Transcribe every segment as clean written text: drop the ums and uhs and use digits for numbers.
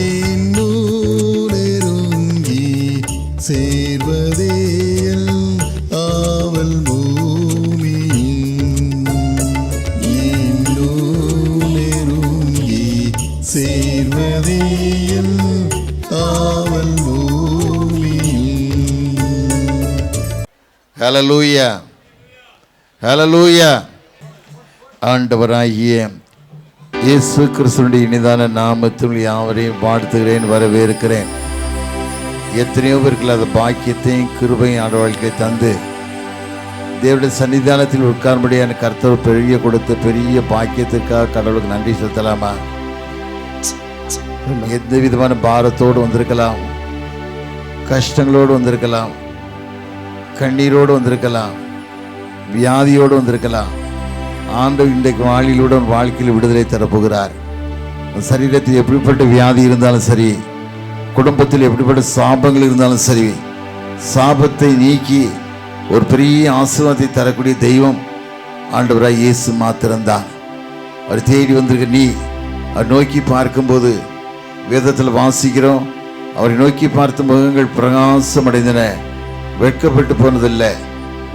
இன்னும் நெருங்கி சேர்வதே ஆவல் பூமியின் இன்னும் நெருங்கி சேர்வதே ஆவல் பூமியின். ஹல்லேலூயா, ஹல்லேலூயா. ஆண்டவராகிய இயேசு கிறிஸ்துவின் இனிதான நாமத்தில் யாவரையும் வாழ்த்துகிறேன், வரவேற்கிறேன். எத்தனையோ பேருக்கு அந்த பாக்கியத்தையும் கிருபையும் ஆண்டவர்களுக்கு தந்து தேவனுடைய சன்னிதானத்தில் உட்கார்படியான கர்த்தர் பெரிய கொடுத்த பெரிய பாக்கியத்திற்காக கடவுளுக்கு நன்றி செலுத்தலாமா? எந்த விதமான பாரத்தோடு வந்திருக்கலாம், கஷ்டங்களோடு வந்திருக்கலாம், கண்ணீரோடு வந்திருக்கலாம், வியாதியோடு வந்திருக்கலாம். ஆண்டவர் இன்றைக்கு வாழ்க்கையில் விடுதலை தரப்போகிறார். சரீரத்தில் எப்படிப்பட்ட வியாதி இருந்தாலும் சரி, குடும்பத்தில் எப்படிப்பட்ட சாபங்கள் இருந்தாலும் சரி, சாபத்தை நீக்கி ஒரு பெரிய ஆசீர்வாதத்தை தரக்கூடிய தெய்வம் ஆண்டவராய் இயேசு மாத்திரம்தான். அவர் தேடி வந்திருக்க நீ அவர் நோக்கி பார்க்கும்போது வேதத்தில் வாசிக்கிறோம், அவரை நோக்கி பார்த்த முகங்கள் பிரகாசம் அடைந்தன, வெட்கப்பட்டு போனதில்லை,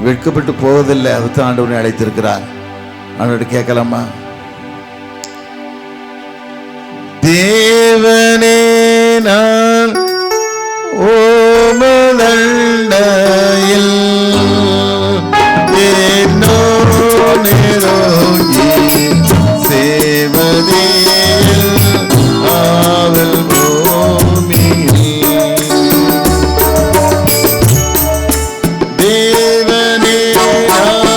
வெட்கப்பட்டு போவதில்லை. அதுதான் ஆண்டவரை அழைத்திருக்கிறார். ஆண்டவரை கேட்கலாமா? தேவனே நான் ஓமதண்டையில் என்னோ நெருங்கி சேவதே ஆவல் பூமியில். தேவனே நான்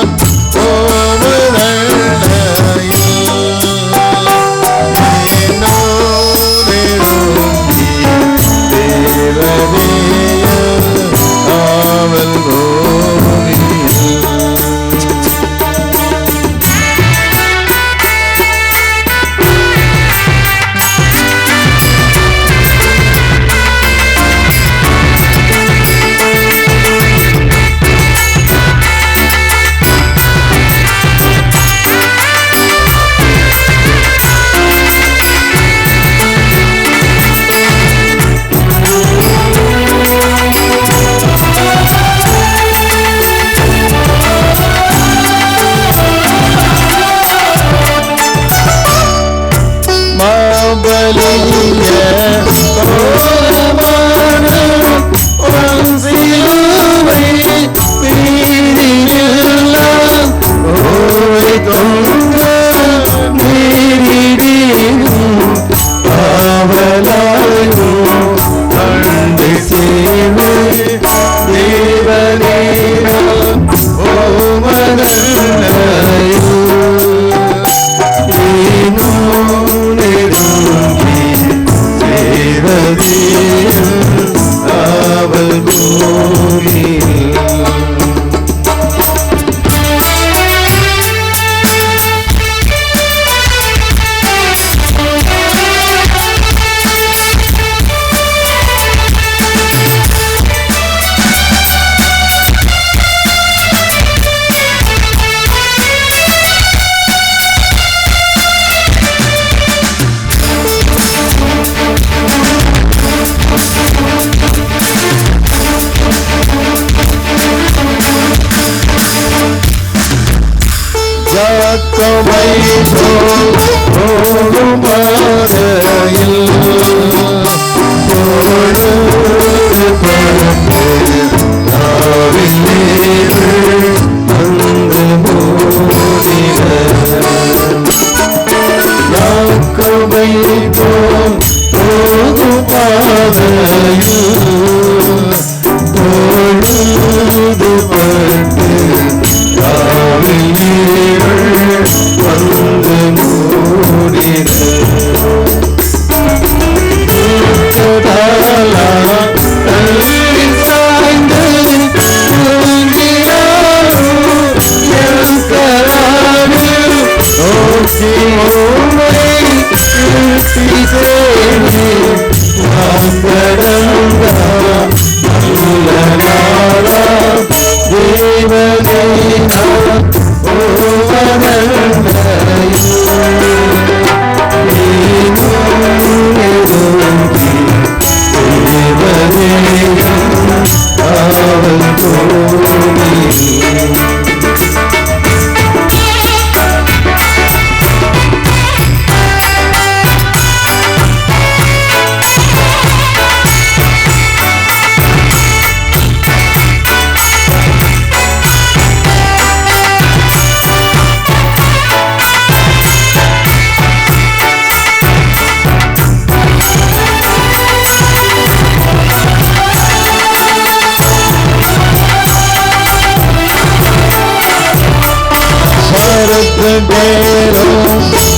பேரும்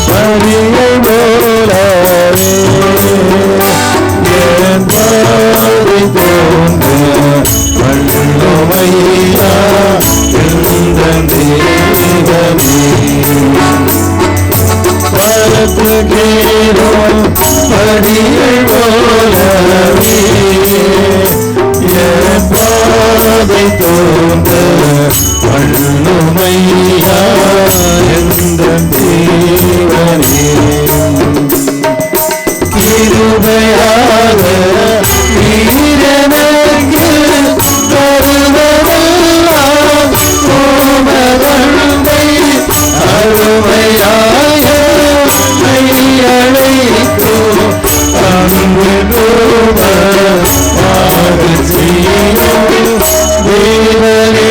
பரியை போலவே என் பாதை தோன்ற வள்ளுமையா எந்த தெய்வமே பரத்துகிறோம் படியை போலவே என் பாதை தோன்ற வள்ளுமையா எந்த தேவனே கிருபையாக நீரெனக்கு தருவதெல்லாம் கோமகந்தை அருமையாய அழைக்கும் அன்பு செய்யும் தேவனே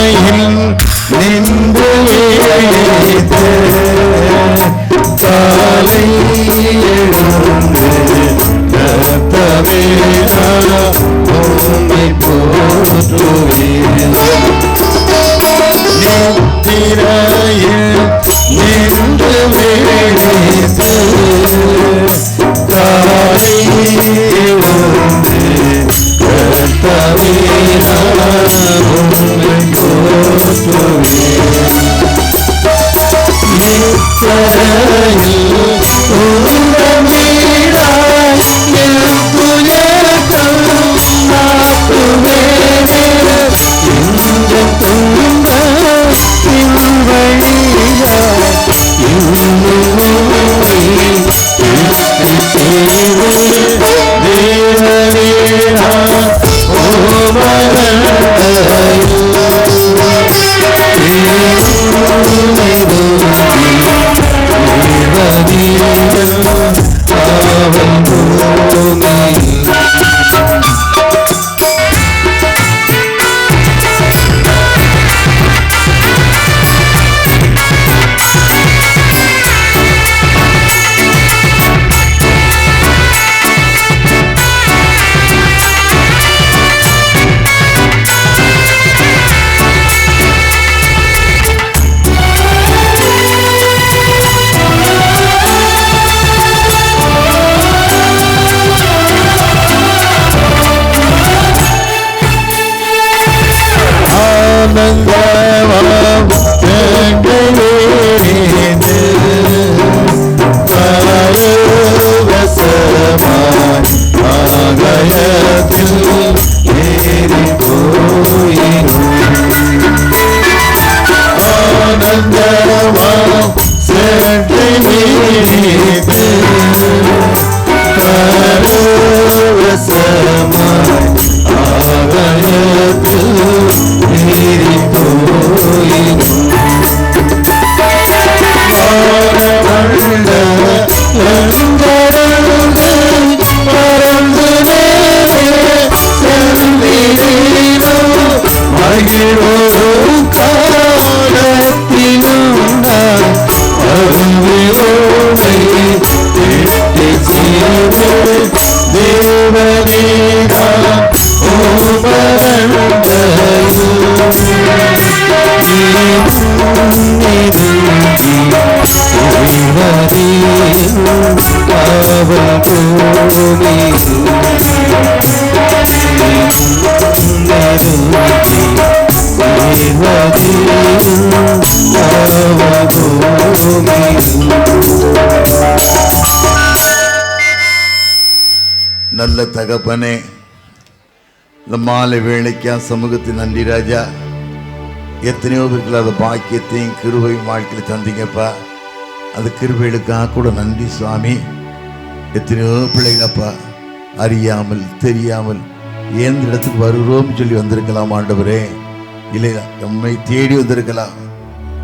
நான் நின்று எழுந்து காலை எழுந்து கர்த்தவே உம்மை போற்றுவேன் நித்திரையில் நின்று எழுந்து காலை எழுந்து கர்த்தவே நல்ல தகப்பனே, இந்த மாலை வேளைக்கா சமூகத்தின் நன்றி ராஜா. எத்தனையோ பேருக்கு அந்த பாக்கியத்தையும் கிருபையும் வாழ்க்கையில் தந்தீங்கப்பா. அந்த கிருபைகளுக்காக கூட நன்றி சுவாமி. எத்தனையோ பிள்ளைகளப்பா அறியாமல் தெரியாமல் எந்த இடத்துக்கு வருகிறோம் சொல்லி வந்திருக்கலாம் ஆண்டவரே. இல்லை, நம்மை தேடி வந்திருக்கலாம்.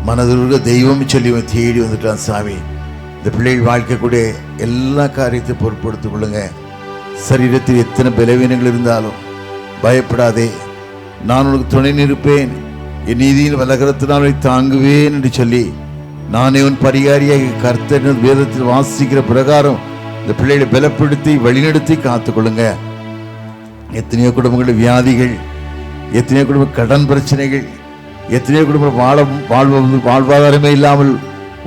மனதுருக தெய்வம் சொல்லி தேடி வந்துட்டான் சாமி. இந்த பிள்ளைகள் வாழ்க்கைக்கூடிய எல்லா காரியத்தையும் பொருட்படுத்திக் கொள்ளுங்க. சரீரத்தில் எத்தனை பலவீனங்கள் இருந்தாலும் பயப்படாதே, நான் உனக்கு துணை நிற்பேன், என் நீதியின் வலகரத்தினால் தாங்குவேன் என்று சொல்லி நானே உன் பரிகாரியாக கர்த்தர் வேதத்தில் வாசிக்கிற பிரகாரம் இந்த பிள்ளைகளை பலப்படுத்தி வழிநடத்தி காத்துக்கொள்ளுங்க. எத்தனையோ குடும்பங்கள் வியாதிகள், எத்தனையோ குடும்ப கடன் பிரச்சனைகள், எத்தனையோ குடும்பம் வாழ்வாதாரமே இல்லாமல்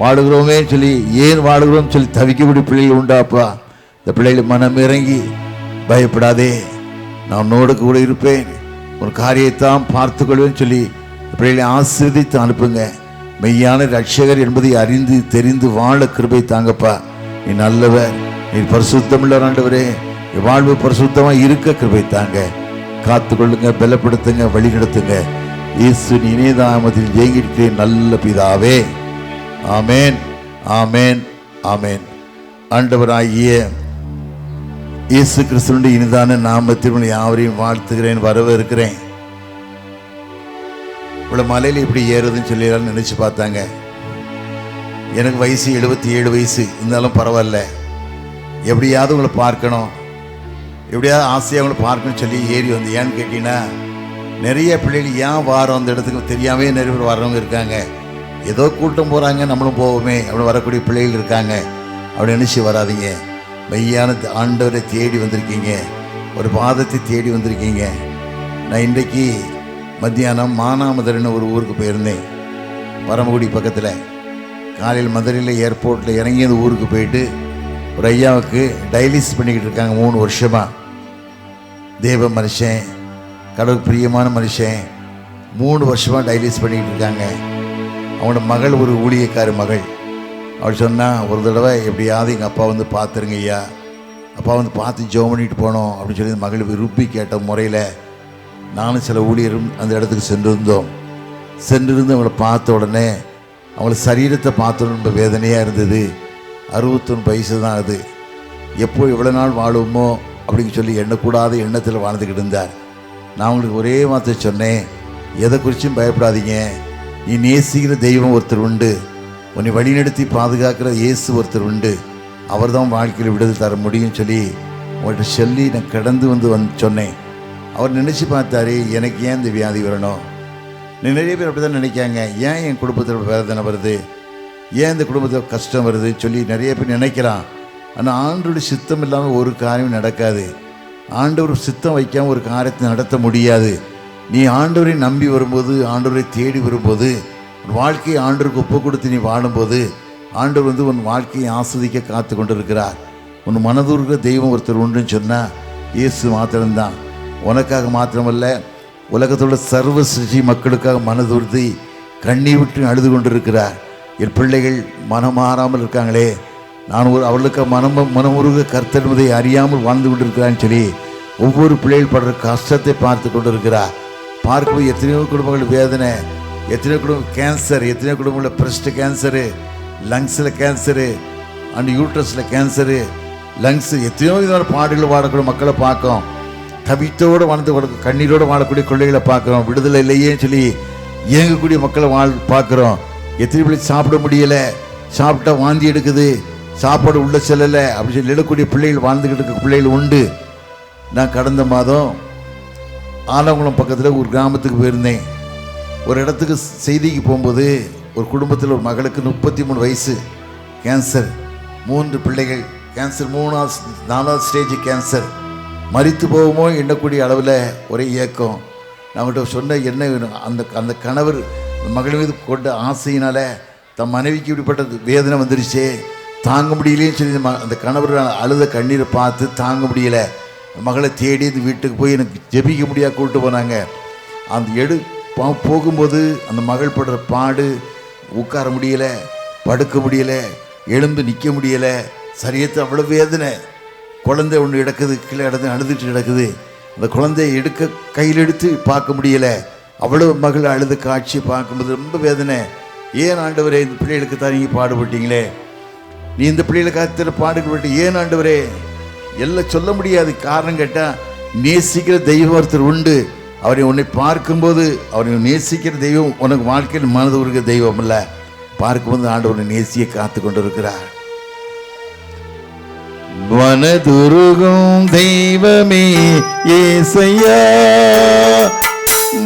வாழுகிறோமே சொல்லி ஏன் வாழுகிறோம் சொல்லி தவிக்கக்கூடிய பிள்ளைகள் உண்டாப்பா. இந்த பிள்ளைகளை மனம் இறங்கி பயப்படாதே, நான் உன்னோடு கூட இருப்பேன், ஒரு காரியத்தான் பார்த்து கொள்வேன்னு சொல்லி பிள்ளைகளை ஆசீர்வதித்து அனுப்புங்க. மெய்யான ரட்சகர் என்பதை அறிந்து தெரிந்து வாழ கிருபை தாங்கப்பா. நீ நல்லவர், நீ பரிசுத்தமுள்ள ஆண்டவரே, வாழ்வு பரிசுத்தமாக இருக்க கிருபை தாங்க. காத்துக்கொள்ளுங்க, பலப்படுத்துங்க, வழி நடத்துங்க. இயேசு இணையதாமத்தில் ஜெயிக்கிறேன் நல்ல பிதாவே. ஆமேன், ஆமேன், ஆமேன். ஆண்டவராகிய இயேசு கிறிஸ்துவின் இனிதான நாமத்தில் யாவரையும் வாழ்த்துகிறேன், வரவேற்கிறேன். இவ்வளோ மலையில் இப்படி ஏறுதுன்னு சொல்லி நினச்சி பார்த்தாங்க. எனக்கு வயசு 77 வயசு இருந்தாலும் பரவாயில்ல, எப்படியாவது உங்களை பார்க்கணும், எப்படியாவது ஆசையாக உங்களை பார்க்கணும்னு சொல்லி ஏறி வந்து. ஏன்னு கேட்டீங்கன்னா நிறைய பிள்ளைகள் ஏன் வாரம் அந்த இடத்துக்கு தெரியாமே நிறைய பேர் வர்றவங்க இருக்காங்க. ஏதோ கூட்டம் போகிறாங்க, நம்மளும் போவோமே அப்படி வரக்கூடிய பிள்ளைகள் இருக்காங்க. அப்படி நினச்சி வராதிங்க. மெய்யான ஆண்டவரை தேடி வந்திருக்கீங்க, ஒரு பாதத்தை தேடி வந்திருக்கீங்க. நான் இன்றைக்கு மத்தியானம் மானாமதுரைன்னு ஒரு ஊருக்கு போயிருந்தேன், பரமக்குடி பக்கத்தில். காலையில் மதுரையில் ஏர்போர்ட்டில் இறங்கி அந்த ஊருக்கு போயிட்டு ஒரு ஐயாவுக்கு டயாலிசிஸ் பண்ணிக்கிட்டு இருக்காங்க 3 வருஷமாக. தேவ மனுஷன், கடவுள் பிரியமான மனுஷன், 3 வருஷமாக டயாலிசிஸ் பண்ணிக்கிட்டு இருக்காங்க. அவனோட மகள் ஒரு ஊழியக்கார மகள். அவள் சொன்னால், ஒரு தடவை எப்படியாவது எங்கள் அப்பா வந்து பார்த்துருங்க ஐயா, அப்பா வந்து பார்த்து ஜெபம் பண்ணிட்டு போனோம் அப்படின்னு சொல்லி மகள் விரும்பி கேட்ட முறையில் நானும் சில ஊழியரும் அந்த இடத்துக்கு சென்றிருந்து அவங்கள பார்த்த உடனே அவங்கள சரீரத்தை பார்த்த ரொம்ப வேதனையாக இருந்தது. 61 வயசு தான் அது. எப்போ எவ்வளோ நாள் வாழுமோ அப்படின்னு சொல்லி எண்ணக்கூடாத எண்ணத்தில் வாழ்ந்துக்கிட்டு இருந்தார். நான் உங்களுக்கு ஒரே வார்த்தை சொன்னேன், எதை குறிச்சும் பயப்படாதீங்க, நீ நேசிக்கிற தெய்வம் ஒருத்தர் உண்டு, உன்னை வழிநடத்தி பாதுகாக்கிற இயேசு ஒருத்தர் உண்டு, அவர் தான் வாழ்க்கையில் விடுதலை தர முடியும் சொல்லி உங்கள்கிட்ட சொல்லி நான் கடந்து வந்து சொன்னேன். அவர் நினச்சி பார்த்தாரு, எனக்கு ஏன் இந்த வியாதி வரணும். நிறைய பேர் அப்படி தான் நினைக்காங்க, ஏன் என் குடும்பத்தில் வேதனை வருது, ஏன் இந்த குடும்பத்தில் கஷ்டம் வருது சொல்லி நிறைய பேர் நினைக்கிறான். ஆனால் ஆண்டவருடைய சித்தம் இல்லாமல் ஒரு காரியம் நடக்காது. ஆண்டவர் சித்தம் வைக்காமல் ஒரு காரியத்தை நடத்த முடியாது. நீ ஆண்டவரை நம்பி வரும்போது, ஆண்டவரை தேடி வரும்போது, உன் வாழ்க்கையை ஆண்டவருக்கு ஒப்பு கொடுத்து நீ வாழும்போது ஆண்டவர் வந்து உன் வாழ்க்கையை ஆஸ்வதிக்க காத்து கொண்டு இருக்கிறார். உன் மனதுருக தெய்வம் ஒருத்தர் உண்டுன்னு சொன்னால் இயேசு மாத்திரம்தான். உனக்காக மாத்திரமல்ல, உலகத்தோட சர்வ சிருஷ்டி மக்களுக்காக மனதுருதி கண்ணீர் விட்டு அழுது கொண்டிருக்கிறார். என் பிள்ளைகள் மனமாறாமல் இருக்காங்களே, நான் அவர்களுக்கு மனமுருக கர்த்தர் என்பதை அறியாமல் வாழ்ந்து கொண்டிருக்கிறான்னு சொல்லி ஒவ்வொரு பிள்ளைகள் படுற கஷ்டத்தை பார்த்து கொண்டு இருக்கிறார். பார்க்கும்போது எத்தனையோ குடும்பங்கள் வேதனை, எத்தனையோ குடும்பம் கேன்சர், எத்தனையோ குடும்பங்களில் பிரஸ்ட் கேன்சரு, லங்ஸில் கேன்சரு, அண்ட் யூட்ரஸில் கேன்சரு, லங்ஸு, எத்தனையோ விதமான பாடுகள் வாழக்கூடிய மக்களை பார்க்கும். தவித்தோடு வாழ்ந்து கண்ணீரோடு வாழக்கூடிய கொள்ளைகளை பார்க்குறோம். விடுதலை இல்லையேன்னு சொல்லி இயங்கக்கூடிய மக்களை பார்க்குறோம். எத்தனை பிள்ளை சாப்பிட முடியலை, சாப்பிட்டா வாந்தி எடுக்குது, சாப்பாடு உள்ள செல்லலை அப்படின்னு சொல்லி எழுக்கூடிய பிள்ளைகள் வாழ்ந்துக்கிட்டு இருக்க பிள்ளைகள் உண்டு. நான் கடந்த மாதம் ஆலங்குளம் பக்கத்தில் ஒரு கிராமத்துக்கு போயிருந்தேன். ஒரு இடத்துக்கு செய்திக்கு போகும்போது ஒரு குடும்பத்தில் ஒரு மகளுக்கு 33 வயசு, கேன்சர், 3 பிள்ளைகள் கேன்சர், 4வது ஸ்டேஜ் கேன்சர், மரித்து போகுமோ எண்ணக்கூடிய அளவில் ஒரே இயக்கம். நான் அவங்கள்ட்ட சொன்ன என்ன வேணும், அந்த கணவர் மகள் மீது கொண்ட ஆசையினால் தன் மனைவிக்கு இப்படிப்பட்ட வேதனை வந்துருச்சே, தாங்க முடியலேன்னு சொல்லி அந்த கணவர் அழுத கண்ணீரை பார்த்து தாங்க முடியலை. மகளை தேடி இந்த வீட்டுக்கு போய் எனக்கு ஜெபிக்க முடியாது கூப்பிட்டு போனாங்க. அந்த போகும்போது அந்த மகள் படுற பாடு, உட்கார முடியலை, படுக்க முடியலை, எழுந்து நிற்க முடியலை, சரியத்தை அவ்வளோ வேதனை. குழந்தை ஒன்று கிடக்குது, கீழே கிடந்து அழுதுட்டு கிடக்குது. அந்த குழந்தைய கையில் எடுத்து பார்க்க முடியலை. அவ்வளோ மகள் அழுத காட்சியை பார்க்கும்போது ரொம்ப வேதனை. ஏன் ஆண்டவரே, இந்த பிள்ளைகளுக்கு தான் நீங்கள் பாடுபட்டீங்களே, நீ இந்த பிள்ளைகளை காத்திர பாடுகள் ஏன் ஆண்டவரே எல்லாம் சொல்ல முடியாது. காரணம் கேட்டால் நேசிக்கிற தெய்வம் ஒருத்தர் உண்டு. அவரை உன்னை பார்க்கும்போது அவரை நேசிக்கிற தெய்வம் உனக்கு வாழ்க்கையில் மனது உருகிற தெய்வம் இல்லை. பார்க்கும்போது ஆண்டவரை நேசியை காத்து கொண்டிருக்கிறார். மனதுருகும் தெய்வமே ஏசையா,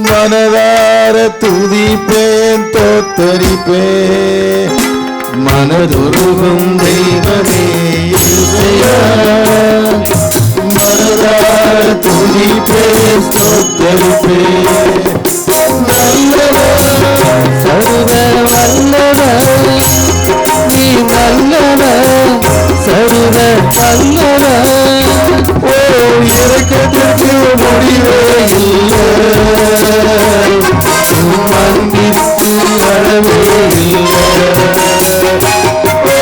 மனதார துதிப்பேன் தோத்தரிப்பேன். மனதுருகும் தெய்வமே ஏசையா, மனதார துதிப்பேன் தோத்தரிப்பேன். நல்லவர் சர்வ வல்லவர், நீ நல்லவர் சர்வ வல்லவர். ஓ இறக்கத்திற்கு முடிவே இல்லை, மன்னித்து அளவே இல்லை. ஓ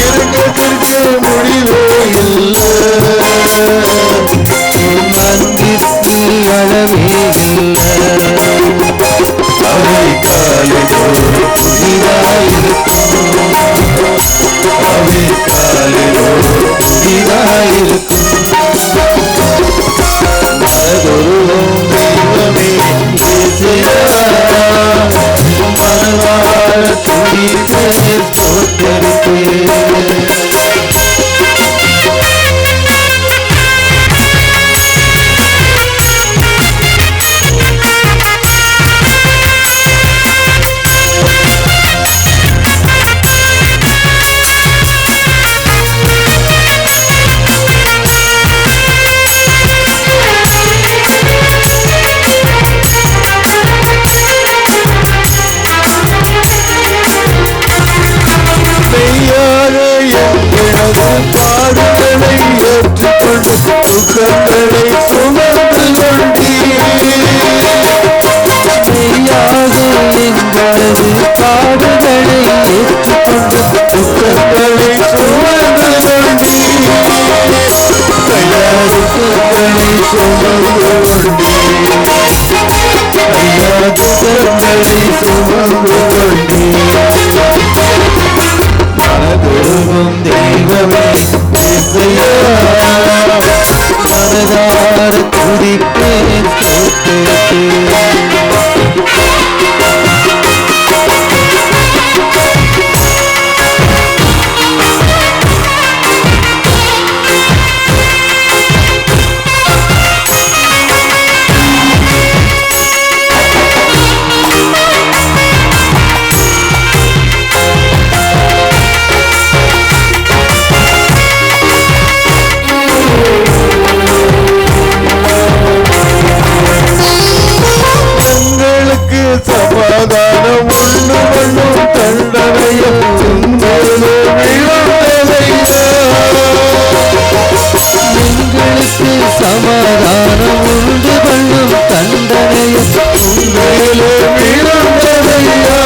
இறக்கத்திற்கு முடிவே இல்லை, மன்னித்து அளவே இல்லை. அவை காலையோடு புதிதாயிருக்கும், அவை காலையோடு புதிதாயிருக்கும். மனதுருகும் தெய்வமே ஏசையா, மனதார துதிப்பேன் தோத்தரிப்பேன். பாடுகளை ஏற்றுக்கொண்டு துக்கங்களை சுமந்து கொண்டீயாக எங்களது பாடுகளை ஏற்றுக்கொண்டு துக்கங்களை சுமந்து கொண்டீரை சுமந்து கொண்டீரை சுமந்து கொண்டீர். மனதுருகும் தெய்வமே ஏசையா, மனதார துதிப்பேன் தோத்தரிப்பேன். சமாதானம் ஒன்று பண்ணும் தண்டனையும் எங்களுக்கு சமாதானம் உண்டு பண்ணும் தண்டனையும் உண்மையிலே விழுந்ததையா,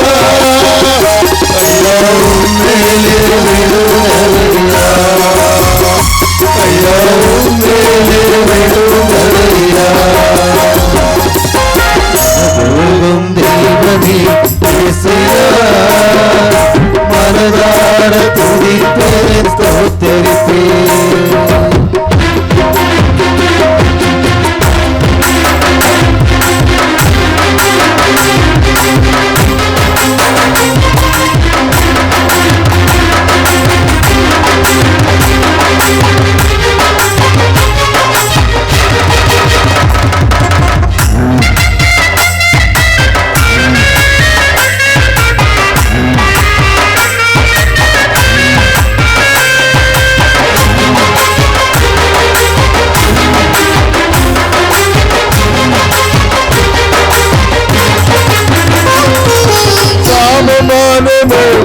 ஐயா உண்மையிலே விழுந்ததையா, ஐயா உண்மையிலே விழுந்ததையா. மனதுருகும் தெய்வமே ஏசையா, மனதார துதிப்பேன் தோத்தரிப்பேன்.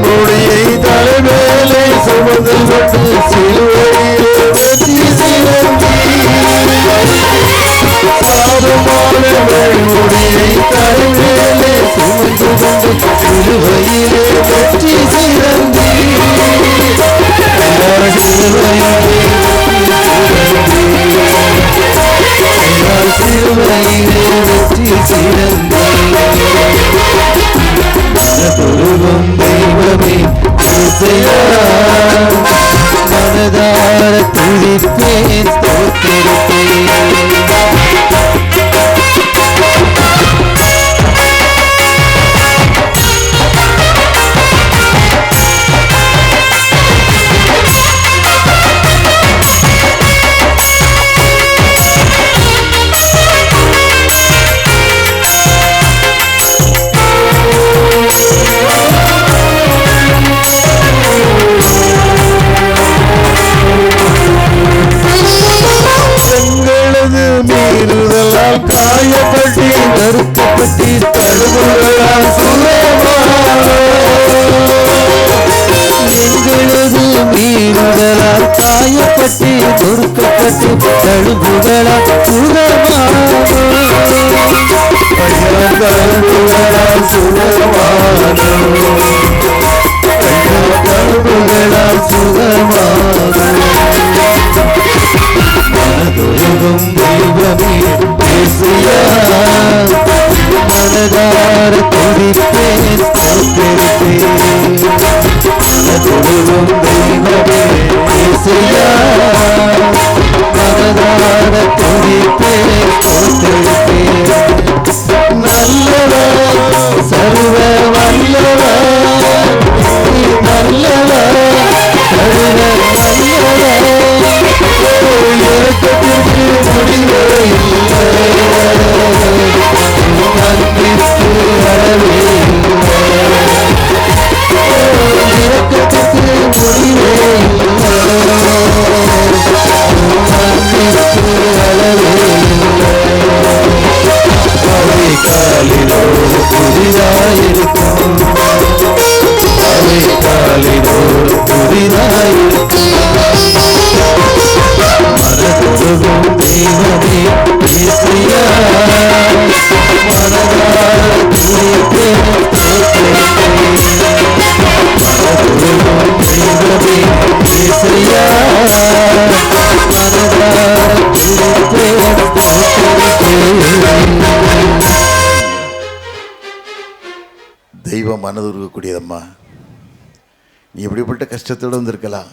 மொழியை தலைவேலை சுமந்து கொண்டு சிலுவையில் வெற்றி சிறந்தி. சாபமான மொழியை தலைவேலை சுமந்து கொண்டு சிலுவையிலே வெற்றி சிறந்தி. சிலுவையிலே வெற்றி சிறந்தி. மனதுருகும் தெய்வமே ஏசையா, மனதார துதிப்பேன் ஸ்தோத்திரிப்பேன். காயப்பட்டு நறுக்கப்பட்டு தழுவுகளால் சுகமானோ, எங்களது மீறுதலால் காயப்பட்டு நொறுக்கப்பட்டு தழுவுகளால் சுகமானோ, தழுவுகளால் சுகமானோ, தழுவுகளால் சுகமானோ. மனதொருகும் தெய்வமே இயேசுயா, மனதார துதிப்பேன் ஸ்தோத்திரிப்பேன். மனதொருகும் தெய்வமே இயேசுயா, மனதார துதிப்பேன் ஸ்தோத்திரிப்பேன். நல்லவர் சர்வ வல்லவர், நல்லவர் சர்வ வல்லவர், இயக்கத்திற்கு முடிவே இல்லை, நன்றிக்கு அளவே இல்லை, இயக்கத்திற்கு முடிவே இல்லை, நன்றிக்கு அளவே இல்லை. அவை காலிலோடு புதிதாயிருக்கும், அவை காலிலோடு புதிதாயிருக்கும். மனதொருகும் தெய்வமே இயேசுயா, மனதார துதிப்பேன் ஸ்தோத்திரிப்பேன். மனதொருகும் தெய்வமே இயேசுயா, மனதார துதிப்பேன் ஸ்தோத்திரிப்பேன். தெய்வம் மனதுருகக்கூடியதம்மா. நீ எப்படிப்பட்ட கஷ்டத்தோடு வந்திருக்கலாம்,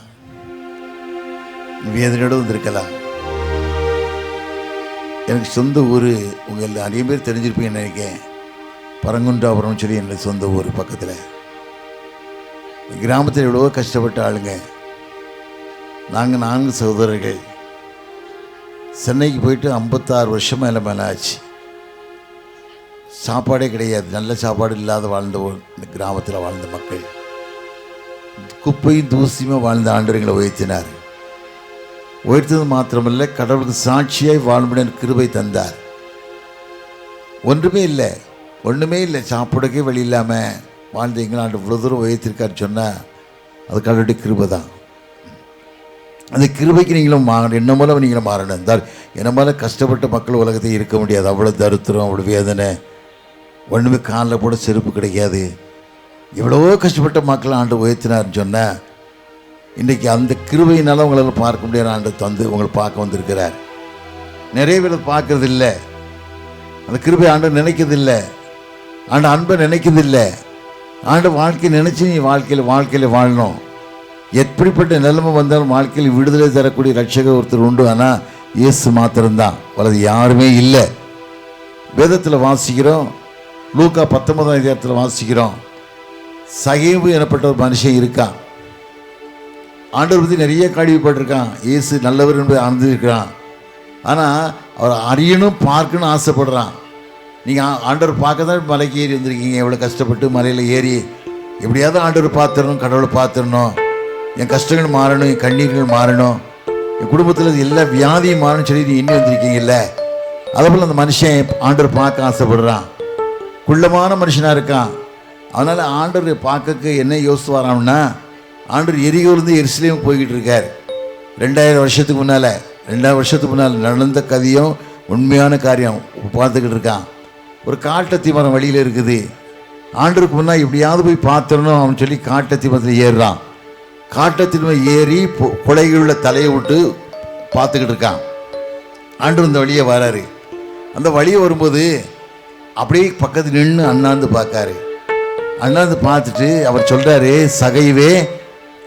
வேதனையோடு வந்திருக்கலாம். எனக்கு சொந்த ஊர் உங்கள் நிறைய பேர் தெரிஞ்சிருப்பீங்கன்னு நினைக்கிறேன். பரங்குன்றாபுரம் சொல்லி என்னுடைய சொந்த ஊர் பக்கத்தில். கிராமத்தில் எவ்வளவோ கஷ்டப்பட்ட ஆளுங்க. நாங்கள் 4 சகோதரர்கள். சென்னைக்கு போயிட்டு 56 வருஷம் மேலே ஆச்சு. சாப்பாடே கிடையாது, நல்ல சாப்பாடு இல்லாத வாழ்ந்த இந்த கிராமத்தில் வாழ்ந்த மக்கள். குப்பையும் தூசியுமே வாழ்ந்த ஆண்டவர்களை உயர்த்தினார். உயர்த்தது மாத்திரமல்ல, கடவுளுக்கு சாட்சியாய் வாழும்படியான கிருபை தந்தார். ஒன்றுமே இல்லை, சாப்பிடக்கே வழி இல்லாமல் வாழ்ந்த எங்களாண்டு இவ்வளோ தூரம் உயர்த்திருக்காரு சொன்னால் அது கடவுளுடைய கிருபை தான். அந்த கிருபைக்கு நீங்களும் என்ன மூலம் நீங்களும் மாறணும். என்ன மேலே கஷ்டப்பட்ட மக்கள் உலகத்தை இருக்க முடியாது. அவ்வளோ தருத்திரம், அவ்வளோ வேதனை, ஒன்றுமே காலில் போட செருப்பு கிடைக்காது. எவ்வளவோ கஷ்டப்பட்ட மக்கள் ஆண்டு உயர்த்தினார்னு சொன்னால் இன்றைக்கி அந்த கிருபையினால உங்களால் பார்க்க முடியாத ஆண்டு தந்து உங்களை பார்க்க வந்திருக்கிறார். நிறைய பேர் பார்க்கறது இல்லை, அந்த கிருபை ஆண்டு நினைக்கிறதில்லை, ஆண்டு அன்பை நினைக்கிறதில்லை. ஆண்டு வாழ்க்கையை நினச்சி நீ வாழ்க்கையில் வாழணும். எப்படிப்பட்ட நிலைமை வந்தாலும் வாழ்க்கையில் விடுதலை தரக்கூடிய ரட்சகர் ஒருத்தர் உண்டு. ஆனால் இயேசு மாத்திரம்தான், வலது யாருமே இல்லை. வேதத்தில் வாசிக்கிறோம், லூக்கா 19ஆம் அதிகாரத்தில் வாசிக்கிறோம், சகேவு எனப்பட்ட ஒரு மனுஷன் இருக்கான். ஆண்டவர் பற்றி நிறைய கேள்விப்பட்டிருக்கான். இயேசு நல்லவர் என்பதை அறிந்திருக்கிறான். ஆனால் அவர் அறியணும், பார்க்கணும் ஆசைப்படுறான். நீங்கள் ஆண்டவர் பார்க்க தான் மலைக்கு ஏறி வந்திருக்கீங்க. எவ்வளோ கஷ்டப்பட்டு மலையில் ஏறி எப்படியாவது ஆண்டவர் பார்த்துடணும், கடவுளை பார்த்துடணும், என் கஷ்டங்கள் மாறணும், என் கண்ணீர்கள் மாறணும், என் குடும்பத்தில் எல்லா வியாதியும் மாறணும்னு சொல்லி நீ எண்ணி வந்திருக்கீங்கல்ல. அதேபோல் அந்த மனுஷன் ஆண்டவர் பார்க்க ஆசைப்படுறான். குள்ளமான மனுஷனாக இருக்கான். அதனால் ஆண்டவர் பார்க்க என்ன யோசித்து வரான்னா, ஆண்டவர் எரிகோலிருந்து எருசலேமுக்கு போய்கிட்டு இருக்கார். 2000 வருஷத்துக்கு முன்னால் நடந்த கதையும் உண்மையான காரியம் பார்த்துக்கிட்டு இருக்கான். ஒரு காட்டத்தி மரம் வழியில் இருக்குது. ஆண்டருக்கு முன்னால் எப்படியாவது போய் பார்த்துடணும் அவன் சொல்லி காட்டத்தி மரத்தில் ஏறுறான். காட்டத்தின் ஏறி கொலைகளுள்ள தலையை விட்டு பார்த்துக்கிட்டு இருக்கான். ஆண்டவர் இந்த வழியை வராரு. அந்த வழியை வரும்போது அப்படியே பக்கத்தில் நின்று அண்ணாந்து பார்க்காரு. அண்ணாந்து பார்த்துட்டு அவர் சொல்கிறாரு, சகைவே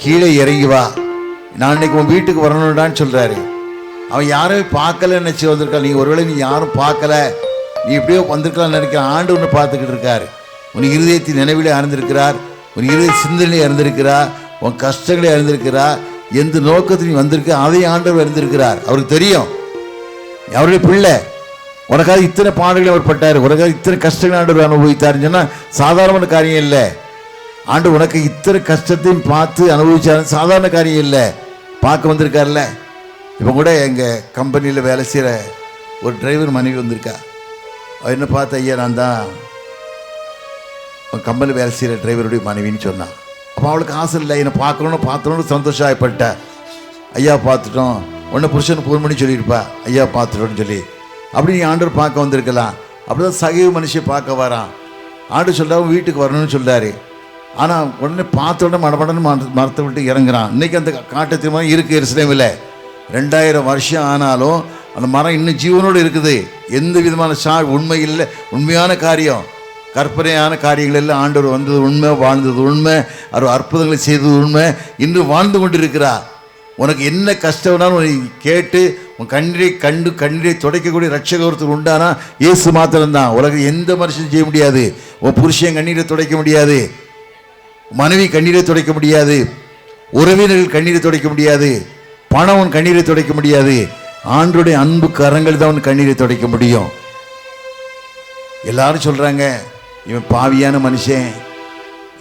கீழே இறங்கி வா, நான் இன்னைக்கு உன் வீட்டுக்கு வரணும்டான்னு சொல்றாரு. அவன் யாரையும் பார்க்கல நினைச்சு வந்திருக்கான். நீ ஒருவேளை நீ யாரும் பார்க்கல, நீ இப்படியோ வந்திருக்கலாம்னு நினைக்கிற. ஆண்டு ஒன்று பார்த்துக்கிட்டு இருக்காரு. உன் இருதயத்தின் நினைவிலே அறிந்திருக்கிறார், உன் இருதய சிந்தனையிலே அறிந்திருக்கிறார், உன் கஷ்டங்களே அறிந்திருக்கிறார், எந்த நோக்கத்தில் நீ வந்திருக்க அதையும் ஆண்டவர் அறிந்திருக்கிறார். அவருக்கு தெரியும் அவருடைய பிள்ளை. உனக்காக இத்தனை பாடுகளை அவர் பட்டார், உனக்காக இத்தனை கஷ்டங்கள் ஆண்டவர் அனுபவித்தாருன்னு சொன்னால் சாதாரணமான காரியம் இல்லை. ஆண்டு உனக்கு இத்தனை கஷ்டத்தையும் பார்த்து அனுபவிச்சாரு, சாதாரண காரியம் இல்லை. பார்க்க வந்திருக்காருல்ல. இப்போ கூட எங்கள் கம்பெனியில் வேலை செய்கிற ஒரு டிரைவர் மனைவி வந்திருக்கா. அவள் என்ன பார்த்த, ஐயா நான் தான் உன் கம்பெனியில் வேலை செய்கிற டிரைவருடைய மனைவின்னு சொன்னான். அப்போ அவளுக்கு ஆசை இல்லை, என்னை பார்த்தோன்னு சந்தோஷப்பட்ட. ஐயா பார்த்துட்டோம், உன்னை புருஷனுக்கு ஃபோன் பண்ணி சொல்லியிருப்பா, ஐயா பார்த்துட்டோன்னு சொல்லி. அப்படி நீ ஆண்டவர் பார்க்க வந்திருக்கலாம். அப்படி தான் சகைவு மனுஷன் பார்க்க வரான். ஆண்டு சொல்கிறான் வீட்டுக்கு வரணும்னு சொல்கிறாரு. ஆனால் உடனே பார்த்த உடனே மடமடன்னு மரத்தை விட்டு இறங்குறான். இன்றைக்கி அந்த காட்டு தீர்மானம் இருக்குது எருசலேமில். 2000 வருஷம் ஆனாலும் அந்த மரம் இன்னும் ஜீவனோடு இருக்குது. எந்த விதமான உண்மை இல்லை. உண்மையான காரியம், கற்பனையான காரியங்கள் எல்லாம் ஆண்டவர் வந்தது உண்மை, வாழ்ந்தது உண்மை, அவர் அற்புதங்களை செய்தது உண்மை, இன்று வாழ்ந்து கொண்டு இருக்கிறார். உனக்கு என்ன கஷ்டம்னாலும் உன்னை கேட்டு உன் கண்ணீரை துடைக்கக்கூடிய ரட்சகர் ஒருத்தர் உண்டானா இயேசு மாத்திரம்தான். உலகம் எந்த மனுஷனும் செய்ய முடியாது. உன் புருஷன் கண்ணீரை துடைக்க முடியாது, மனைவி கண்ணீரை துடைக்க முடியாது, உறவினர்கள் கண்ணீரை துடைக்க முடியாது, பணம் உன் கண்ணீரை துடைக்க முடியாது. ஆண்டவருடைய அன்பு கரங்கள் தான் உன் கண்ணீரை துடைக்க முடியும். எல்லாரும் சொல்கிறாங்க இவன் பாவியான மனுஷன்,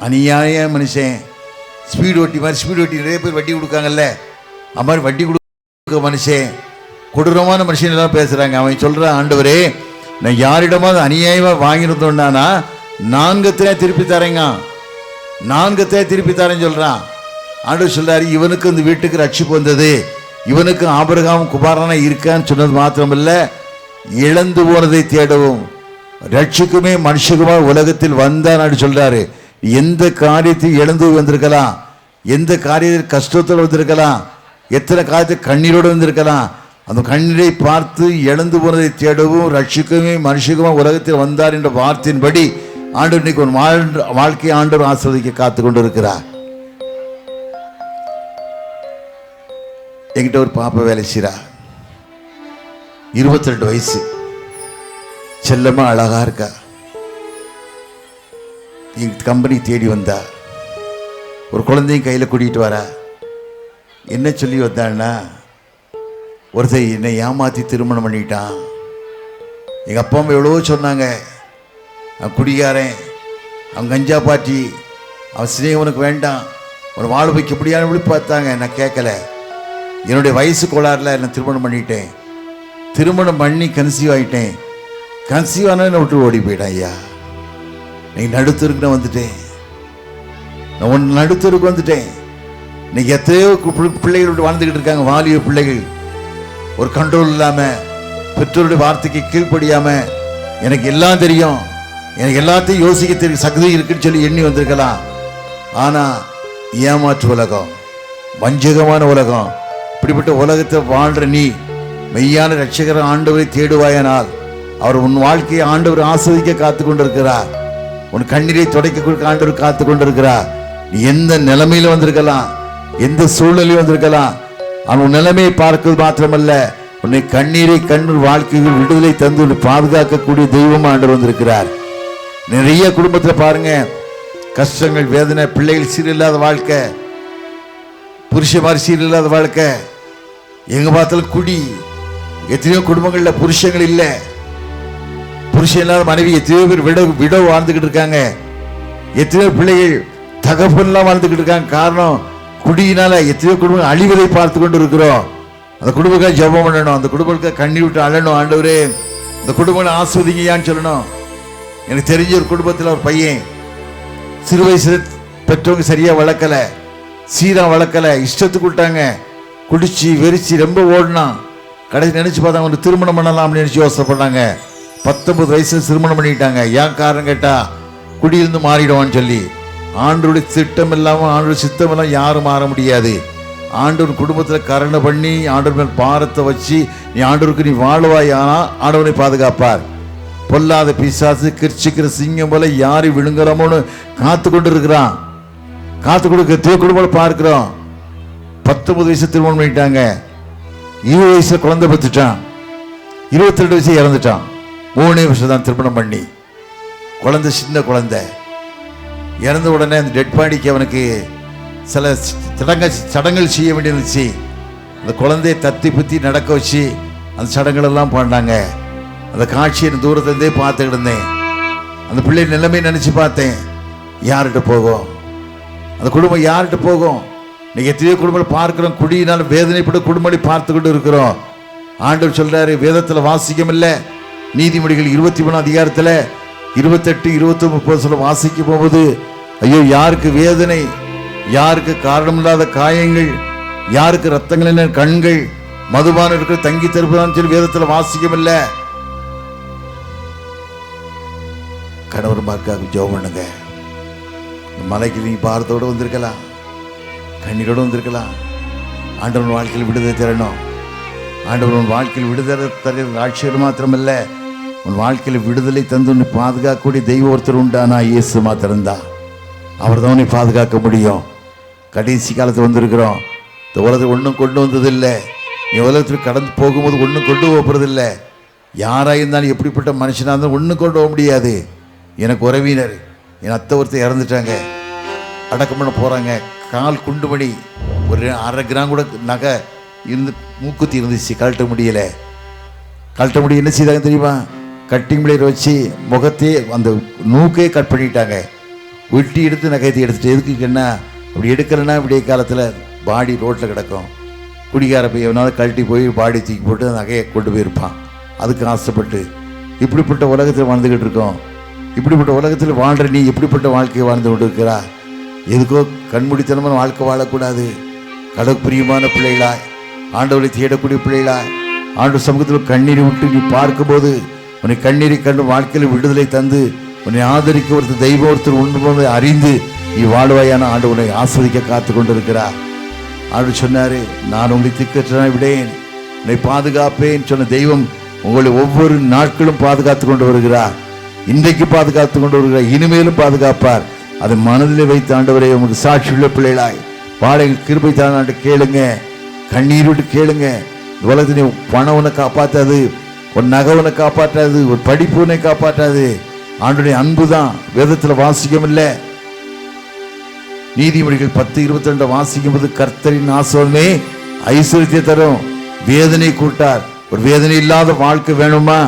அநியாய மனுஷன், ஸ்பீடு ஓட்டி நிறைய பேர் வட்டி கொடுக்காங்கல்ல, அது மாதிரி வட்டி கொடுக்க மனுஷன், கொடூரமான மனுஷன் எல்லாம் பேசுகிறாங்க. அவன் சொல்கிறான், ஆண்டவரே நான் யாரிடமாவது அநியாயமாக வாங்கியிருந்தோன்னா 4 திருப்பி தரேங்க, 4 திருப்பி தரேன்னு சொல்கிறான். ஆண்டவர் சொல்கிறாரு, இவனுக்கு இந்த வீட்டுக்கு ரட்சிப்பு வந்தது, இவனுக்கு ஆபிரகாம் குமாரனா இருக்கான்னு சொன்னது மாத்திரமல்ல, இழந்து போனதை தேடவும் ரட்சிக்குமே மனுஷகுமா உலகத்தில் வந்தான்னு சொல்றாரு. எந்த காரியத்தை இழந்து வந்திருக்கலாம், எந்த காரியத்தில் கஷ்டத்தோடு வந்திருக்கலாம், எத்தனை காரியத்தை கண்ணீரோடு வந்திருக்கலாம். அந்த கண்ணீரை பார்த்து இழந்து போனதை தேடவும் ரட்சிக்குமே மனுஷகுமா உலகத்தில் வந்தார் என்ற வார்த்தையின்படி ஆண்டவர் இன்னைக்கு ஒரு வாழ்க்கையை ஆண்டவர் ஆஸ்வதிக்க காத்து கொண்டு இருக்கிறார். என்கிட்ட ஒரு பாப்பா வேலை செய்கிறா, 22 வயசு, செல்லமா அழகா இருக்கா. எங்க கம்பெனி தேடி வந்தா, ஒரு குழந்தையும் கையில் கூட்டிகிட்டு வரா. என்ன சொல்லி வந்தான்னா, ஒருத்தர் என்னை ஏமாற்றி திருமணம் பண்ணிட்டான். எங்கள் அப்பா அம்மா எவ்வளோ சொன்னாங்க, அவன் குடிகாரன், அவன் கஞ்சா பாட்டி, அவன் சிநேகம் உனக்கு வேண்டாம், ஒரு வாழ வைக்க முடியாது விழி பார்த்தாங்க. நான் கேட்கல. என்னுடைய வயசு கோளாறுல என்னை திருமணம் பண்ணிட்டேன். திருமணம் பண்ணி கன்சீவ் ஆகிட்டேன். கன்சீவ் ஆனால் என்னை விட்டு ஓடி போயிட்டேன். ஐயா நீங்கள் நடுத்தருக்கு நான் வந்துட்டேன், நான் ஒன்று நடுத்தருக்கு வந்துட்டேன். இன்னைக்கு எத்தனையோ பிள்ளைகள் விட்டு வாழ்ந்துக்கிட்டு இருக்காங்க, வாலிய பிள்ளைகள். ஒரு கண்ட்ரோல் இல்லாமல், பெற்றோருடைய வார்த்தைக்கு கீழ்ப்படியாமல், எனக்கு எல்லாம் தெரியும், எனக்கு எல்லாத்தையும் யோசிக்க தெரியும், சக்தி இருக்குன்னு சொல்லி எண்ணி வந்திருக்கலாம். ஆனால் ஏமாற்று உலகம், வஞ்சகமான உலகம். இப்படிப்பட்ட உலகத்தை வாழ்ற நீ மெய்யான ரட்சகர் ஆண்டவரை தேடுவாயனால் அவர் உன் வாழ்க்கையை ஆண்டவர் ஆஸ்வதிக்க காத்து கொண்டிருக்கிறார். உன் கண்ணீரை துடைக்க ஆண்டவர் காத்து கொண்டிருக்கிறார். நீ எந்த நிலைமையில வந்திருக்கலாம், எந்த சூழ்நிலையும் வந்திருக்கலாம். அவன் நிலைமையை பார்க்கிறது மாத்திரமல்ல, உன்னை கண்ணீரை கண்ணூர் வாழ்க்கையில் விடுதலை தந்து உன்னை பாதுகாக்கக்கூடிய தெய்வம் ஆண்டவர் வந்திருக்கிறார். நிறைய குடும்பத்தில் பாருங்க, கஷ்டங்கள், வேதனை, பிள்ளைகள் சீரில்லாத வாழ்க்கை, புருஷ மாதிரி சீரில்லாத வாழ்க்கை, எங்க பார்த்தாலும் குடி. எத்தனையோ குடும்பங்கள்ல புருஷங்கள் இல்லை, புருஷன் இல்லாத மனைவி எத்தனையோ பேர் விட வாழ்ந்துகிட்டு இருக்காங்க. எத்தனையோ பிள்ளைகள் தகப்பன்லாம் வாழ்ந்துகிட்டு இருக்காங்க. காரணம் குடியினால எத்தனையோ குடும்பங்கள் அழிவதை பார்த்து கொண்டு இருக்கிறோம். அந்த குடும்பக்காக ஜெபம் பண்ணணும், அந்த குடும்பத்துக்கு கண்ணீர் விட்டு அழணும். ஆண்டவரே இந்த குடும்பங்களை ஆஸ்வதிங்கயான்னு சொல்லணும். எனக்கு தெரிஞ்ச ஒரு குடும்பத்தில் ஒரு பையன் சிறு வயசுல பெற்றவங்க சரியா வளர்க்கல, சீரா வளர்க்கல, இஷ்டத்துக்கு விட்டாங்க, குடிச்சு வெறிச்சு ரொம்ப ஓடினான். கடைசி நினைச்சு பார்த்தா அவனுக்கு திருமணம் பண்ணலாம் அப்படின்னு நினைச்சு யோசனைப்பட்டாங்க. 19 வயசுல திருமணம் பண்ணிட்டாங்க. ஏன் காரணம் கேட்டா, குடியிருந்து மாறிடுவான்னு சொல்லி. ஆண்டோடைய திட்டம் இல்லாமல், ஆண்டோட சித்தம் எல்லாம் யாரும் மாற முடியாது. ஆண்டவர் குடும்பத்தில் கருணை பண்ணி ஆண்டவர் மேல் பாரத்தை வச்சு நீ ஆண்டவருக்கு நீ வாழ்வாயானா ஆண்டவனை பாதுகாப்பார். பொல்லாத பிசாசு கிரிச்சிக்கிற சிங்கம் போல யாரை விழுங்குறோமோன்னு காத்து கொண்டு இருக்கிறான். காத்து கொடுக்க குடும்பம் பார்க்கிறோம். 19 வயசு திருமணம் பண்ணிட்டாங்க. 20 வயசுல குழந்தை பெற்றுட்டான். 22 வயசு இறந்துட்டான். 3 வருஷம் தான் திருமணம் பண்ணி. குழந்தை சின்ன குழந்தை இறந்த உடனே அந்த டெட் பாடிக்கு அவனுக்கு சில சடங்குகள் செய்ய வேண்டியிருந்துச்சு. அந்த குழந்தையை தத்தி புத்தி நடக்க வச்சு அந்த சடங்குகளெல்லாம் பண்ணாங்க. அந்த காட்சியை தூரத்துலேருந்தே பார்த்துக்கிட்டு இருந்தேன். அந்த பிள்ளை நிலைமை நினச்சி பார்த்தேன். யார்கிட்ட போகும் அந்த குடும்பம்? யார்கிட்ட போகும்? இன்னைக்கு எத்தனையோ குடும்பம் பார்க்கிறோம். குடியினால் வேதனைப்பட்டு குடும்பங்களை பார்த்து கொண்டு இருக்கிறோம். ஆண்டவர் சொல்றாரு, வேதத்தில் வாசிக்கம் இல்லை, நீதிமொழிகள் 23 அதிகாரத்தில் 28, 29, 30 வாசிக்க போகும்போது, ஐயோ யாருக்கு வேதனை, யாருக்கு காரணமில்லாத காயங்கள், யாருக்கு ரத்தங்களின் கண்கள், மதுபான இருக்கிற தங்கி தருப்பதான்னு சொல்லி வேதத்தில் வாசிக்கம் இல்லை. கணவர்மார்க்காக ஜெபம் பண்ணுங்க. மலைக்கு நீ பாரத்தோடு வந்திருக்கலாம், கண்ணீரோடு வந்திருக்கலாம். ஆண்டவன் வாழ்க்கையில் விடுதலை தரணும். ஆண்டவர் உன் வாழ்க்கையில் விடுதலை தர ஆட்சியர் மாத்திரமல்ல, உன் வாழ்க்கையில் விடுதலை தந்து உன்னை பாதுகாக்கக்கூடிய தெய்வ ஒருத்தர் உண்டானா இயேசு மாத்திரம்தான். அவர் தான் உன்னை பாதுகாக்க முடியும். கடைசி காலத்தில் வந்திருக்கிறோம். இந்த உலகத்தில் ஒன்றும் கொண்டு வந்ததில்லை. நீ உலகத்தில் கடந்து போகும்போது ஒன்றும் கொண்டு போகிறதில்லை. யாராக இருந்தாலும் எப்படிப்பட்ட மனுஷனாக இருந்தாலும் ஒன்றும் கொண்டு போக முடியாது. எனக்கு உறவினர், என் அத்தை ஒருத்தர் இறந்துட்டாங்க, அடக்கம் பண்ண போகிறாங்க. கால் குண்டுமணி, ஒரு 1/2 கிராம் கூட நகை இருந்து மூக்குத்தி இருந்துச்சு, கழட்ட முடியலை. கழட்ட முடிய என்ன செய்தாங்க தெரியுமா? கட்டிங் பிளேயர் வச்சு முகத்தையே அந்த நூக்கையே கட் பண்ணிட்டாங்க. வெட்டி எடுத்து நகையத்தை எடுத்துட்டு, எதுக்கு என்ன அப்படி எடுக்கலைன்னா விடிய காலத்தில் பாடி ரோட்டில் கிடக்கும். குடிகார போய் எவனாவது கழட்டி போய் பாடி தூக்கி போட்டு நகையை கொண்டு போயிருப்பான். அதுக்கு ஆசைப்பட்டு இப்படிப்பட்ட உலகத்தில் வாழ்ந்துக்கிட்டு இருக்கோம். இப்படிப்பட்ட உலகத்தில் வாழ்கிற நீ எப்படிப்பட்ட வாழ்க்கையை வாழ்ந்து கொண்டு இருக்கிறா? எதுக்கோ கண்மூடித்தனமான வாழ்க்கை வாழக்கூடாது. கடவுள் பிரியமான பிள்ளைகளாய், ஆண்டவரை தேடக்கூடிய பிள்ளைகளாய், ஆண்டவர் சமூகத்தில் கண்ணீரை விட்டு நீ பார்க்கும்போது உன்னை கண்ணீரை கண்டு வாழ்க்கையில் விடுதலை தந்து உன்னை ஆதரிக்க ஒருத்தர் தெய்வம் ஒருத்தர் உண்டு அறிந்து நீ வாழ்வாயான ஆண்டு உன்னை ஆஸ்வதிக்க காத்து கொண்டு இருக்கிறார். ஆண்டு சொன்னாரு, நான் உங்களை திக்கற்ற விடேன், உன்னை பாதுகாப்பேன் சொன்ன தெய்வம் உங்களை ஒவ்வொரு நாட்களும் பாதுகாத்து கொண்டு வருகிறார். இன்றைக்கு பாதுகாத்து கொண்டு வருகிறார், இனிமேலும் பாதுகாப்பார். அதை மனதில் வைத்து ஆண்டவரை உங்களுக்கு சாட்சி உள்ள பிள்ளைகளாய் வாழை கிருபை தான் கேளுங்க, கண்ணீர் விட்டு கேளுங்க. உலகத்தினை பணம் உன்னை காப்பாற்றாது, ஒரு நகை உன்னை காப்பாற்றாது, ஒரு படிப்பு உன்னை காப்பாற்றாது. ஆண்டுடைய அன்பு தான். வேதத்தில் வாசிக்கம் இல்லை. நீதிமொழிகள் 10:22 வாசிக்கும் போது, கர்த்தரின் ஆசீர்வாதமே ஐஸ்வர்யத்தை தரும், வேதனை கூட்டார். ஒரு வேதனை இல்லாத வாழ்க்கை வேணுமா?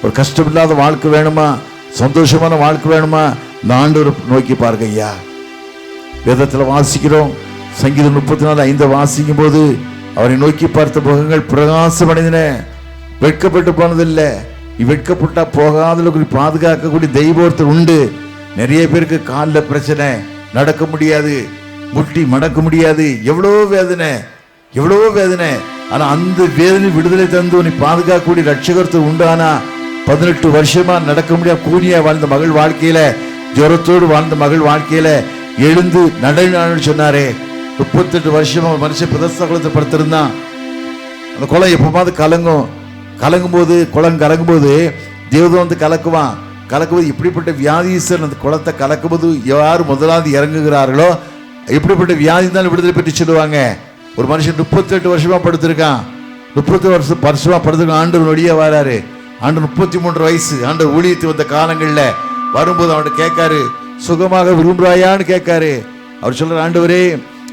ஒரு கஷ்டம் இல்லாத வாழ்க்கை வேணுமா? சந்தோஷமான வாழ்க்கை வேணுமா? இந்த ஆண்டவரை நோக்கி பாருங்க ஐயா. வேதத்தில் வாசிக்கிறோம். சங்கீதம் 34:5 வாசிக்கும் போது, அவரை நோக்கி பார்த்த முகங்கள் பிரகாசம் அடைந்தன, வெட்கப்பட்டு போனதில்லை. வெட்கப்பட்டா போகாத பாதுகாக்கக்கூடிய தெய்வ ஒருத்தர் உண்டு. நிறைய பேருக்கு காலில் பிரச்சனை, நடக்க முடியாது, முட்டி மடக்க முடியாது, எவ்வளோ வேதனை, எவ்வளோ வேதனை. ஆனா அந்த வேதனை விடுதலை தந்து உன்னை பாதுகாக்கக்கூடிய ரட்சகர்த்தர் உண்டு. ஆனா 18 வருஷமா நடக்க முடியாது கூனியா வாழ்ந்த மகள் வாழ்க்கையில, ஜுரத்தோடு வாழ்ந்த மகள் வாழ்க்கையில எழுந்து நடனான்னு சொன்னாரே. 38 வருஷமா மனுஷன் பிரதஸ்தகுலத்தை படுத்திருந்தான். அந்த குளம் எப்பமாவது கலங்கும் போது, குளம் கலங்கும் போது தேவதம் வந்து கலக்குவான். கலக்கும்போது இப்படிப்பட்ட வியாதிசர் அந்த குளத்தை கலக்கும் போது யார் முதலாவது இறங்குகிறார்களோ இப்படிப்பட்ட வியாதி தான் விடுதலை பெற்று சொல்லுவாங்க. ஒரு மனுஷன் 38 வருஷமா படுத்திருக்கான். 38 வருஷமா படுத்திருக்கான். ஆண்டவர் நொடியே வராரு. ஆண்டவர் 33 வயசு ஆண்டவர் ஊழியத்து வந்த காலங்கள்ல வரும்போது அவன்கிட்ட கேட்காரு, சுகமாக விரும்புறாயான்னு கேட்காரு. அவர் சொல்ற, ஆண்டவரே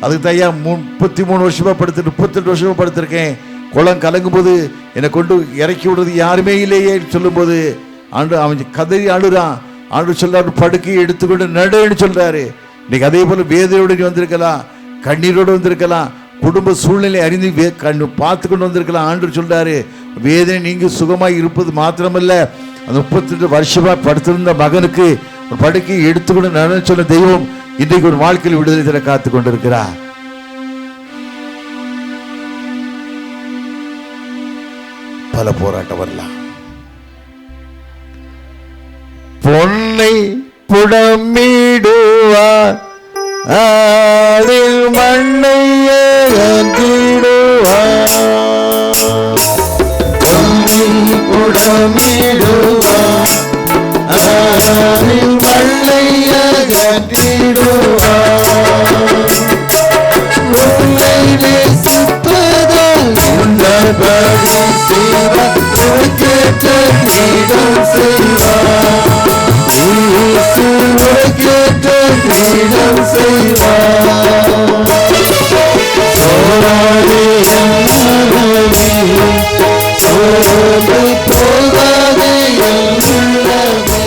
அதுக்கு தையா 33 வருஷமா 38 வருஷமா படுத்திருக்கேன். குளம் கலங்கும் போது என்னை கொண்டு இறக்கி விடுறது யாருமே இல்லையே சொல்லும் போது ஆண்டு அவன் கதறி அழுறான். ஆண்டு சொல்றாரு, படுக்கையை எடுத்துக்கொண்டு நடுன்னு சொல்றாரு. இன்னைக்கு அதே போல வேதனையோடு நீ வந்திருக்கலாம், கண்ணீரோடு வந்திருக்கலாம், குடும்ப சூழ்நிலை அறிந்து பார்த்து கொண்டு வந்திருக்கலாம். ஆண்டு சொல்றாரு, வேதனை நீங்க சுகமாய் இருப்பது மாத்திரமல்ல, அந்த 38 வருஷமா படுத்திருந்த மகனுக்கு ஒரு படுக்கையை எடுத்துக்கொண்டு நடுன்னு சொன்ன தெய்வம் இன்றைக்கு ஒரு வாழ்க்கையில் விடுதலை தர காத்து கொண்டிருக்கிறார். பல போராட்டம் வரலாம். பொன்னை புடமிடுவார், அதில் மண்ணை அகற்றிடுவார். பொன்னை புடமிடுவார், அதில் மண்ணை அகற்றிடுவார். உன்னை செய்வார். சோராதே என் மனமே, சோர்ந்து போகாதே என் உள்ளமே.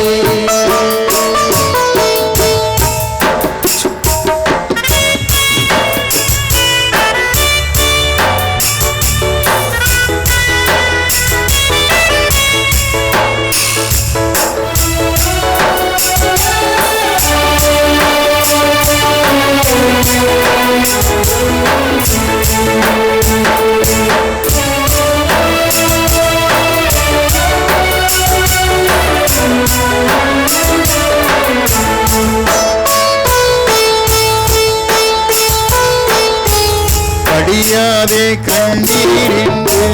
படியாதே கண்ணீரின்றே,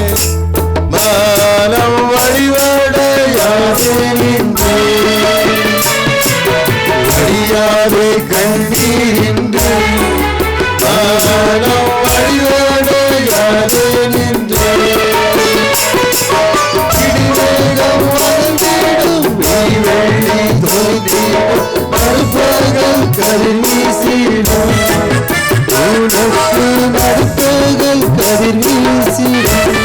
மானம் வழிவடையாதே நின்றே. படியாதே கண்ணீரின்றே, மானம் வழிவடையாதே நின்றே. இடிமேகம் வந்திடும், வெள்ளி தோன்றிடும், மறுபகல் கதிர் வீசிடும். உனக்கு மறுபகல் கதிர் வீசிடும்.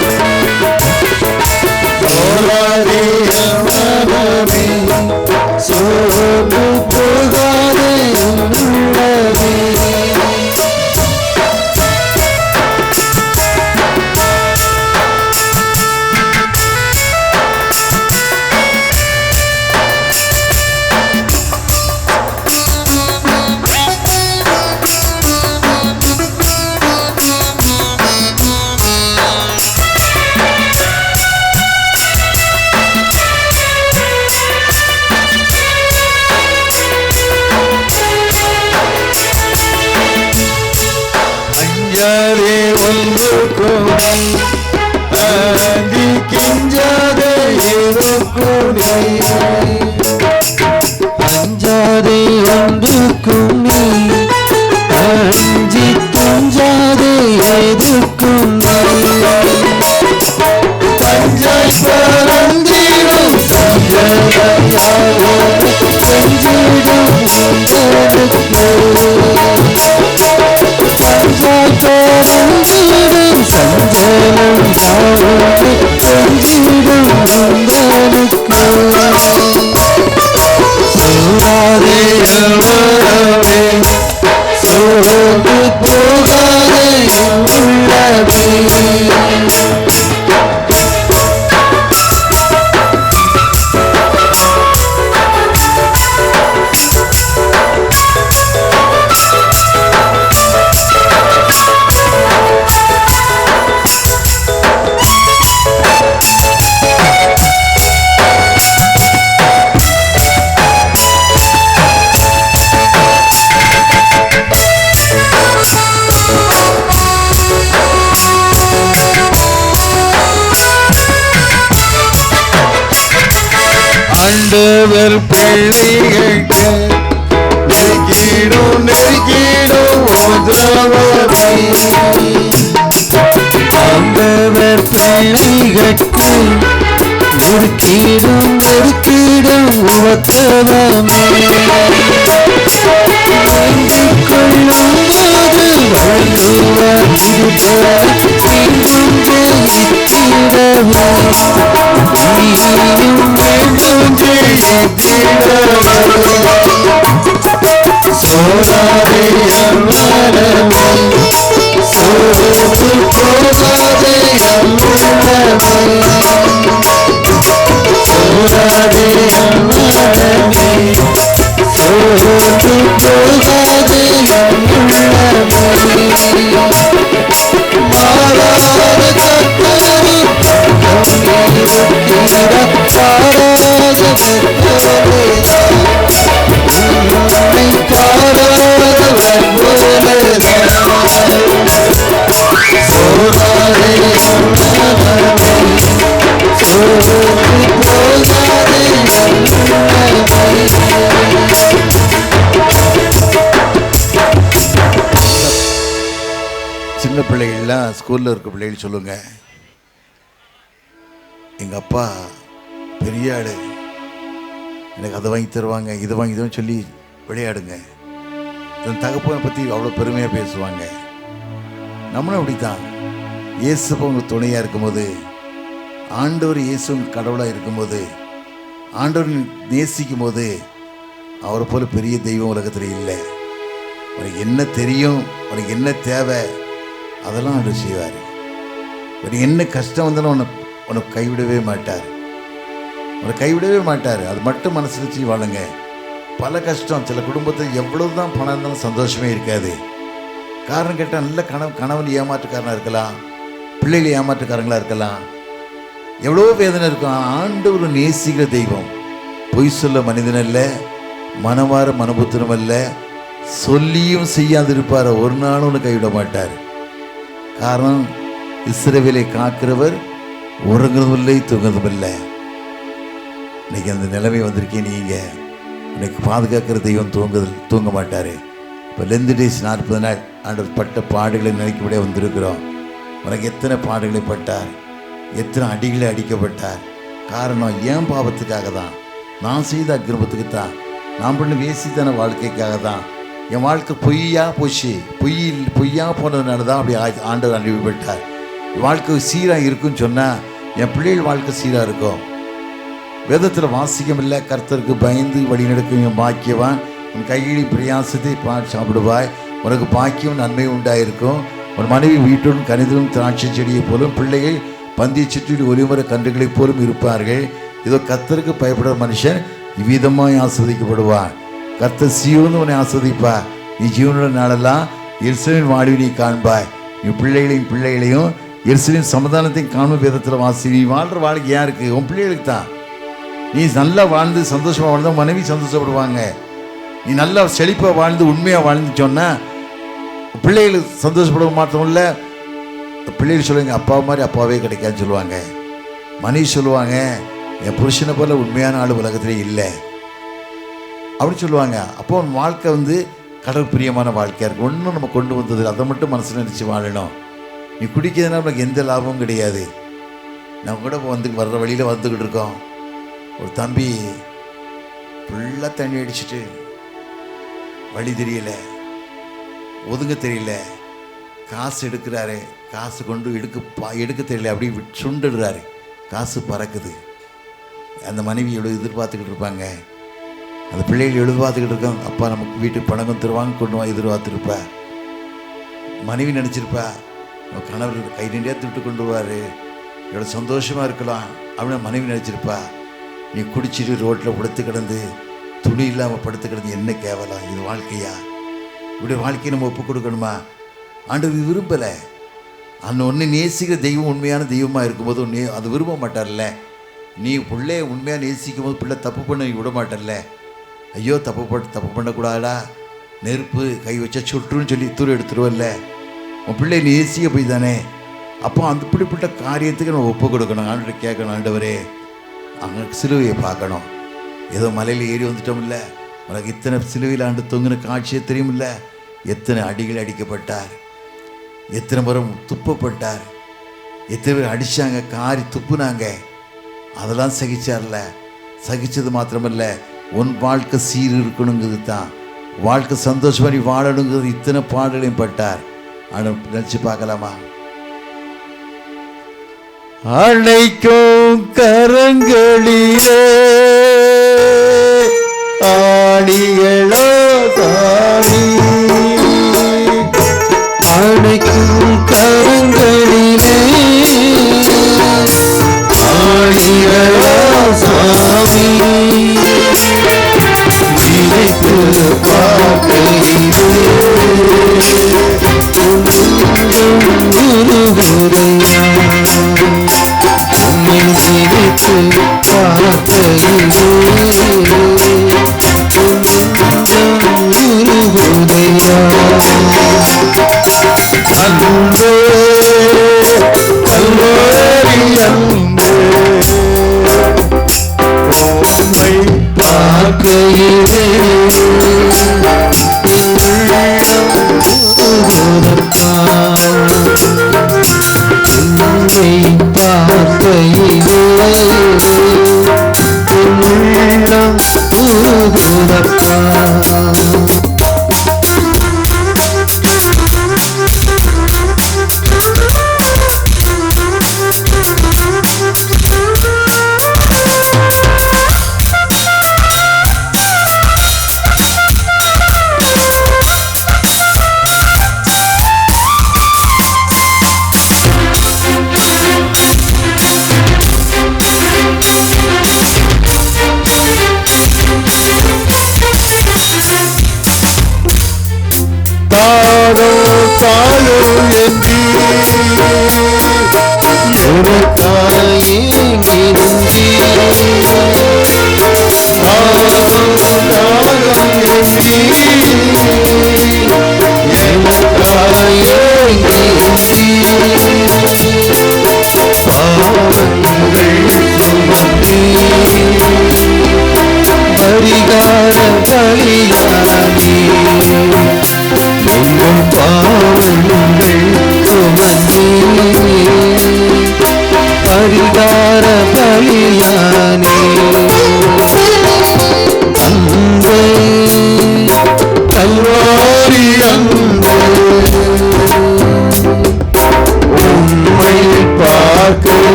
சோராதே என் மனமே, சோர்ந்து போகாதே என் உள்ளமே. அஞ்சாதே ஒன்றுக்கும், அஞ்சி கிஞ்சாதே எதற்கும். அஞ்சாதே ஒன்றுக்கும் நீ, அஞ்சி துஞ்சாதே எதுக்கும் நீ. பஞ்சாய் பறந்திடும் சஞ்சலையாவோடு செஞ்சிடும் உங்களுக்கு. பஞ்சாய் பறந்திடும் சஞ்சலம் யாவோடு செஞ்சிடும் உங்களுக்கு. சோராதே என் மனமே, சோர்ந்து போகாதே என் உள்ளமே. ஆண்டவர் பிள்ளைகளுக்கு நெருக்கிடும் நெருக்கிடும் உதவமே. ஆண்டவர் பிள்ளைகளுக்கு நெருக்கிடும் நெருக்கிடும் உத்தமமே. வேண்டிக் கொள்ளும் போது வள்ளுவர் இதுபோல மீண்டும் ஜெயித்திடவே. நீயும் வேண்டும் ஜெயித்திடவே. சோராதே என் மனமே, சோர்ந்து போகாதே என் உள்ளமே. சோராதே என் மனமே, சோர்ந்து போகாதே என் உள்ளமே. மாறாத கர்த்தரும் பாராத கர்த்தரேதான், உன்னை பாராதவர் போலதான். சோராதே என் மனமே, சோர்ந்து போகாதே என் உள்ளமே. சின்ன பிள்ளைகள்லாம் ஸ்கூலில் இருக்க பிள்ளைகள் சொல்லுங்க, எங்கள் அப்பா பெரிய ஆள், எனக்கு அதை வாங்கி தருவாங்க இதை வாங்கி தருவாங்க சொல்லி விளையாடுங்க. தன் தகப்பனை பற்றி அவ்வளோ பெருமையாக பேசுவாங்க. நம்மளும் அப்படித்தான். இயேசு உங்க துணையாக இருக்கும்போது, ஆண்டவர் இயேசு கடவுளாக இருக்கும்போது, ஆண்டவர் நேசிக்கும் போது, அவரை போல பெரிய தெய்வம் உலகத்தில் இல்லை. உனக்கு என்ன தெரியும், உனக்கு என்ன தேவை, அதெல்லாம் ஆண்டவர் செய்வார். உனக்கு என்ன கஷ்டம் வந்தாலும் உனக்கு கைவிடவே மாட்டார். உன்னை கைவிடவே மாட்டார். அது மட்டும் மனசு வச்சு வாழுங்க. பல கஷ்டம், சில குடும்பத்தில் எவ்வளவு தான் பணம் இருந்தாலும் சந்தோஷமே இருக்காது. காரணம் கேட்டால் நல்ல கணவன் ஏமாற்றுக்காரனாக இருக்கலாம், பிள்ளைகள் ஏமாற்றுக்காரங்களாக இருக்கலாம், எவ்வளோ வேதனை இருக்கும். ஆண்டவர் நேசிக்கிற தெய்வம். பொய் சொல்ல மனிதன் அல்ல, மனமாற மனபுத்திரம் அல்ல, சொல்லியும் செய்யாதிருப்பார். ஒரு நாளும் ஒன்று கைவிட மாட்டார். காரணம், இஸ்ரவேலை காக்கிறவர் உறங்குறதும் இல்லை தூங்குறதும் இல்லை. இன்னைக்கு அந்த நிலைமை வந்திருக்கேன். நீங்கள் இன்னைக்கு பாதுகாக்கிற தெய்வம் தூங்க மாட்டார். இப்போ லெந்து டேஸ் 40 நாள் ஆண்டவர் பட்ட பாடுகளை நினைக்கபடியே வந்திருக்கிறோம். உனக்கு எத்தனை பாடுகளை பட்டார், எத்தனை அடிகளை அடிக்கப்பட்டார். காரணம் என் பாவத்துக்காக தான், நான் செய்த அக்கிரமத்துக்கு தான், நான் பண்ண வேசித்தான வாழ்க்கைக்காக தான். என் வாழ்க்கை பொய்யா போச்சு, பொய்யா போனதுனால தான் அப்படி ஆண்டவர் அனுப்பிவிட்டார். வாழ்க்கை சீராக இருக்குன்னு சொன்னால் என் பிள்ளைகள் வாழ்க்கை சீராக இருக்கும். வேதத்தில் வாசிக்கம் இல்லை, கர்த்தருக்கு பயந்து வழி நடக்கும் என் பாக்கியவான், உன் கையிலி பிரயாசத்தை சாப்பிடுவாய், உனக்கு பாக்கியம் நன்மை உண்டாயிருக்கும். உன் மனைவி வீட்டுடன் கனிதலும் திராட்சை செடியை போலும், பிள்ளைகள் பந்திய சுற்றில் ஒலிமர கன்றுகளைப் போலும் இருப்பார்கள். இதோ கர்த்தருக்கு பயப்படுற மனுஷன் இவ்விதமாய் ஆஸ்வதிக்கப்படுவான். கர்த்தர் சீயோன்னு உன்னை ஆஸ்வதிப்பார். நீ ஜீவனுள்ள நாளெல்லாம் எருசலேமின் வாழ்வை நீ காண்பாய். நீ பிள்ளைகளையும் எருசலேமின் சமாதானத்தையும் காணும். வேதத்தில் வாசி. நீ வாழ்கிற வாழ்க்கை யாருக்கு? உன் பிள்ளைகளுக்கு தான். நீ நல்லா வாழ்ந்து சந்தோஷமாக வாழ்ந்தா மனைவி சந்தோஷப்படுவாங்க. நீ நல்லா செழிப்பாக வாழ்ந்து உண்மையாக வாழ்ந்து சொன்னால் பிள்ளைகள் சந்தோஷப்பட மாட்டோம். இல்லை, பிள்ளைகள் சொல்லுவாங்க அப்பா மாதிரி அப்பாவே கிடைக்காதுன்னு சொல்லுவாங்க. மனைவி சொல்லுவாங்க என் புருஷனை போல உண்மையான ஆள் உலகத்திலே இல்லை அப்படின்னு சொல்லுவாங்க. அப்போ உன் வாழ்க்கை கடவுள் பிரியமான வாழ்க்கையாக இருக்கும். ஒன்றும் நம்ம கொண்டு வந்தது அதை மட்டும் மனசில் நினச்சி வாழணும். நீ குடிக்கிறதுனால நமக்கு எந்த லாபமும் கிடையாது. நம்ம கூட வர்ற வழியில் வந்துக்கிட்டு இருக்கோம். ஒரு தம்பி ஃபுல்லாக தண்ணி அடிச்சுட்டு வழி தெரியல, ஒதுங்க தெரியல, காசு எடுக்கிறாரு, காசு கொண்டு எடுக்க தெரியல, அப்படி சுண்டுடுறாரு, காசு பறக்குது. அந்த மனைவி எவ்வளோ எதிர்பார்த்துக்கிட்டு இருப்பாங்க, அந்த பிள்ளைகள் எதிர்பார்த்துக்கிட்டு இருக்காங்க. அப்பா நமக்கு வீட்டுக்கு பணம் தருவாங்க, கொண்டு வா எதிர்பார்த்துருப்பா. மனைவி நினச்சிருப்பா நம்ம கணவர் கை நீண்டியா திட்டு கொண்டு வருவார், எவ்வளோ சந்தோஷமாக இருக்கலாம் அப்படின்னு மனைவி நினச்சிருப்பா. நீ குடிச்சிட்டு ரோட்டில் படுத்து கிடந்து துணி இல்லாமல் படுத்து கிடந்து என்ன கேவலம், இது வாழ்க்கையா? இப்படி வாழ்க்கையை நம்ம ஒப்புக் கொடுக்கணுமா? ஆண்டவர் விரும்பலை. அந்த ஒன்று நேசிக்கிற தெய்வம் உண்மையான தெய்வமாக இருக்கும்போது அது விரும்ப மாட்டார்ல. நீ பிள்ளைய உண்மையாக நேசிக்கும் போது பிள்ளை தப்பு பண்ண விட மாட்டல்ல. ஐயோ தப்பு பண்ணக்கூடாதா, நெருப்பு கை வச்சா சுற்றுன்னு சொல்லி தூரம் எடுத்துருவல்ல. உன் பிள்ளை நேசிக்க போய் தானே. அப்போ அந்த இப்படிப்பட்ட காரியத்துக்கு நம்ம ஒப்பு கொடுக்கணும். ஆண்டு கேட்கணும், ஆண்டவரே அங்கே சிலுவையை பார்க்கணும். ஏதோ மலையில் ஏறி வந்துட்டோம் இல்லை, உனக்கு இத்தனை சிலுவையில் ஆண்டு தொங்கின காட்சியை தெரியும் இல்லை. எத்தனை அடிகள் அடிக்கப்பட்டார், எத்தனை முறை துப்பப்பட்டார், எத்தனை பேர் அடித்தாங்க, காரி துப்புனாங்க, அதெல்லாம் சகிச்சார்ல. சகிச்சது மாத்திரமல்ல, உன் வாழ்க்கை சீர் இருக்கணுங்கிறது தான், வாழ்க்கை சந்தோஷமாக நீ வாழணுங்கிறது இத்தனை பாடலையும் பட்டார். ஆனால் நினச்சி பார்க்கலாமா? அணைக்கும் கரங்களிலே ஆடிகளோ சாமி, அணைக்கும் கரங்களிலே ஆடிகளோ சாமி, விழித்து பார்க்கையிலே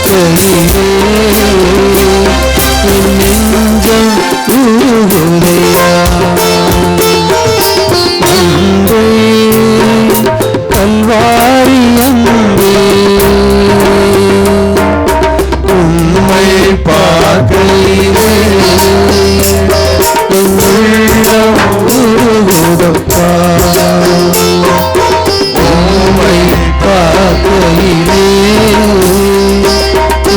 பார்க்கையிலே என் நெஞ்சம் உருகுதையா. அன்பே கல்வாரி அன்பே உம்மை பார்க்கையிலே என் உள்ளம் உருகுதப்பா. உம்மை பார்க்கையிலே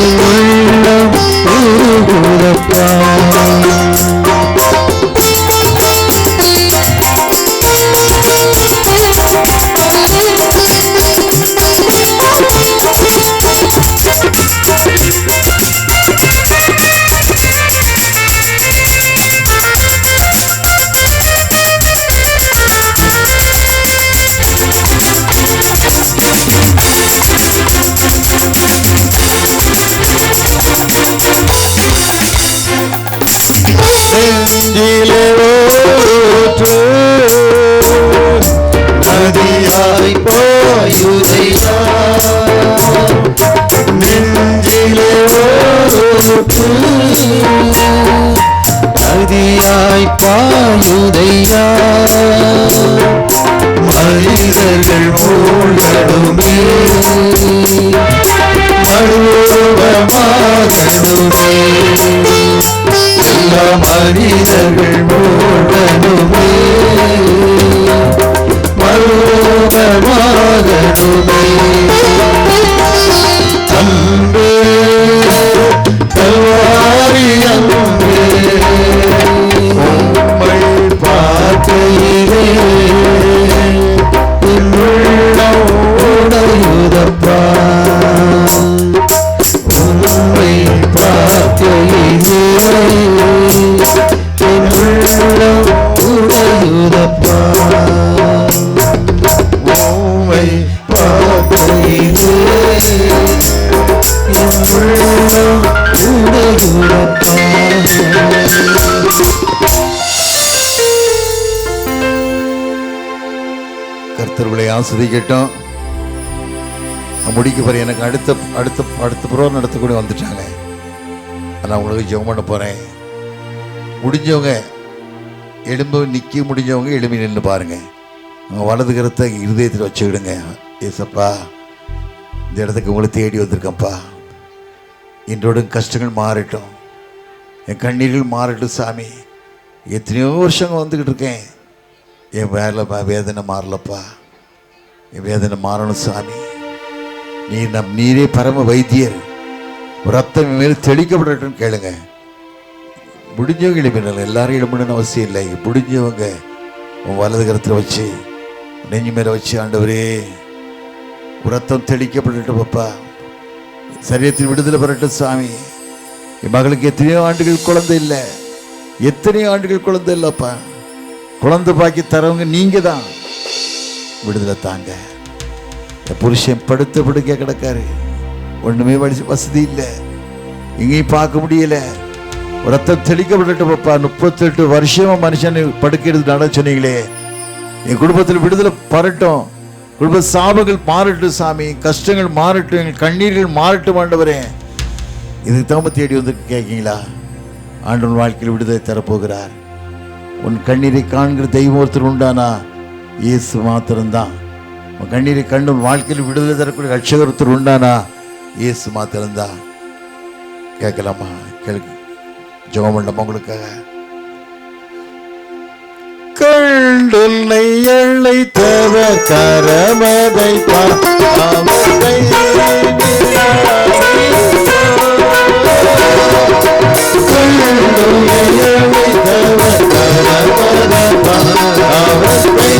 என் உள்ளம் உருகுதப்பா. நெஞ்சிலே ஊற்று நதியாய் பாயுதையா. நெஞ்சிலே ஊற்று நதியாய் பாயுதையா. மனிதர்கள் மூழ்கணுமே மறுரூபமாகணுமே. எல்லா மனிதர்கள் மூழ்கணுமே மறுரூபமாகணுமே. அன்பே கல்வாரி அன்பே உம்மை பார்க்கையிலே என் உள்ளம் உடையுதப்பா. உம்மை பார்க்கையிலே என் உள்ளம் உடையுதப்பா. உம்மை பார்க்கையிலே என் உள்ளம் உடையுதப்பா. கர்த்தர்களை ஆஸ்வதிக்கட்டும். முடிக்க போகிறேன். எனக்கு அடுத்த ப்ரோக்ராம் நடத்தக்கூடிய வந்துட்டாங்க. நான் உங்களுக்கு ஜெபம் பண்ண போகிறேன். முடிஞ்சவங்க எலும்பு நிற்க முடிஞ்சவங்க எலும்பி நின்று பாருங்கள். அவங்க வலது கருத்தை இருதயத்தில் வச்சுக்கிடுங்க. ஏசப்பா, இந்த இடத்துக்கு உங்களை தேடி வந்திருக்கேன்ப்பா. இன்றோட கஷ்டங்கள் மாறட்டும், என் கண்ணீர்கள் மாறட்டும் சாமி. எத்தனையோ வருஷங்கள் வந்துக்கிட்டு இருக்கேன், என் வேதனை மாறலப்பா. என் வேதனை மாறணும் சாமி. நீரே பரம வைத்தியர். ரத்தம் மேல் தெளிக்கப்படட்டும் கேளுங்க. முடிஞ்சவங்க எழுப்பினாங்க. எல்லாரும் எழுப்பணும்னு அவசியம் இல்லை. முடிஞ்சவங்க உன் வலது கரத்தில் வச்சு நெஞ்சு மேலே வச்சு, ஆண்டவரே ரத்தம் தெளிக்கப்படட்டும் பாப்பா, சரீரத்தில் விடுதலை பெறட்டும் சாமி. என் மகளுக்கு எத்தனையோ ஆண்டுகள் குழந்தை இல்லை, எத்தனையோ ஆண்டுகள் குழந்தை இல்லைப்பா. குழந்தை பாக்கி தரவங்க நீங்க தான். விடுதலை தாங்க. என் புருஷன் படுக்க கிடக்காரு, ஒண்ணுமே வசதி இல்லை, எங்கேயும் பார்க்க முடியல. ரத்தம் தெளிக்கப்பட்டு பாப்பா. 38 வருஷமா மனுஷன் படுக்கிறது நட சொன்னீங்களே. என் குடும்பத்தில் விடுதலை பரட்டும், குடும்ப சாபங்கள் மாறட்டும் சாமி, கஷ்டங்கள் மாறட்டும், எங்கள் கண்ணீர்கள் மாறட்டும் ஆண்டவரே. இதுக்கு தாம தேடி வந்து கேட்கீங்களா? ஆண்டவன் வாழ்க்கையில் விடுதலை தரப்போகிறார். உன் கண்ணீரை காண்கிற தெய்வம் ஒருத்தர் உண்டானா இயேசு மாத்திரம்தான். உன் கண்ணீரை கண்டு வாழ்க்கையில் விடுதலை தரக்கூடிய ரட்சகர் ஒருத்தர் உண்டானா இயேசு மாத்திரம்தான். கேட்கலாமா? கேள்வி ஜெபம் பண்ணலாமா உங்களுக்காக? கண்டுன்னை அழைத்தவ கரமதை பார்த்தாமதை கண்டுன்னை அழைத்தவ கரமதை பார்த்தாமதை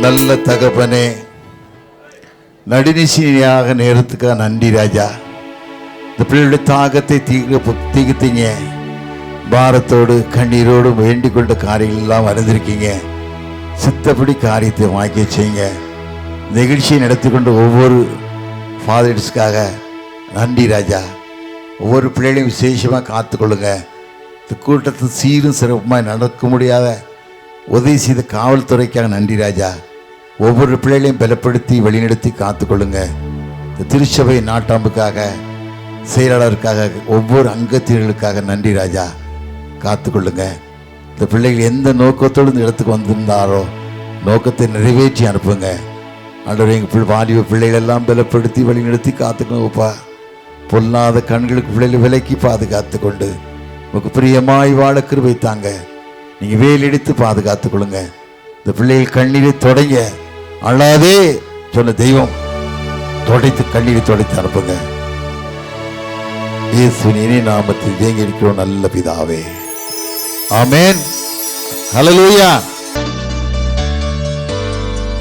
நல்ல தகப்பனே, நடுநிசையாக நேரத்துக்காக நன்றி ராஜா. இந்த பிள்ளைகளுடைய தாகத்தை தீர்த்தீங்க. பாரத்தோடு கண்ணீரோடு வேண்டிக் கொண்ட காரியங்கள் எல்லாம் அறிந்திருக்கீங்க. சித்தப்படி காரியத்தை வாங்கி செய்யுங்க. நிகழ்ச்சியை நடத்தி கொண்ட ஒவ்வொரு ஃபாதர்ஸ்க்காக நன்றி ராஜா. ஒவ்வொரு பிள்ளைகளையும் விசேஷமாக காத்துக்கொள்ளுங்க. இந்த கூட்டத்தை சீரும் சிறப்புமாக நடக்க முடியாத உதவி செய்த காவல்துறைக்காக நன்றி ராஜா. ஒவ்வொரு பிள்ளைகளையும் பலப்படுத்தி வழிநடத்தி காத்துக்கொள்ளுங்க. இந்த திருச்சபை நாட்டாம்புக்காக, செயலாளருக்காக, ஒவ்வொரு அங்கத்தினர்களுக்காக நன்றி ராஜா. காத்துக்கொள்ளுங்க. இந்த பிள்ளைகள் எந்த நோக்கத்தோடு இந்த இடத்துக்கு வந்திருந்தாரோ நோக்கத்தை நிறைவேற்றி அனுப்புங்க. ஆண்டவரே, எங்கள் வாலிப பிள்ளைகள் எல்லாம் பலப்படுத்தி வழிநடத்தி காத்துக்கோங்கப்பா. பொல்லாத கண்களுக்கு பிள்ளைகளை விலக்கி பாதுகாத்து கொண்டு உங்களுக்கு பிரியமாய் வாழ கிருபை தாங்க. நீங்கள் வேலெடுத்து பாதுகாத்து கொள்ளுங்க. இந்த பிள்ளைகள் கண்ணீரை தொடங்க அழாதே சொன்ன தெய்வம் தொடைத்து கண்ணீரை தொடைத்து அனுப்புங்க. இயேசுவின் இனி நாமத்தில் ஜெயங்கரிக்கிறோம் நல்ல பிதாவே. ஆமென். ஹல்லேலூயா.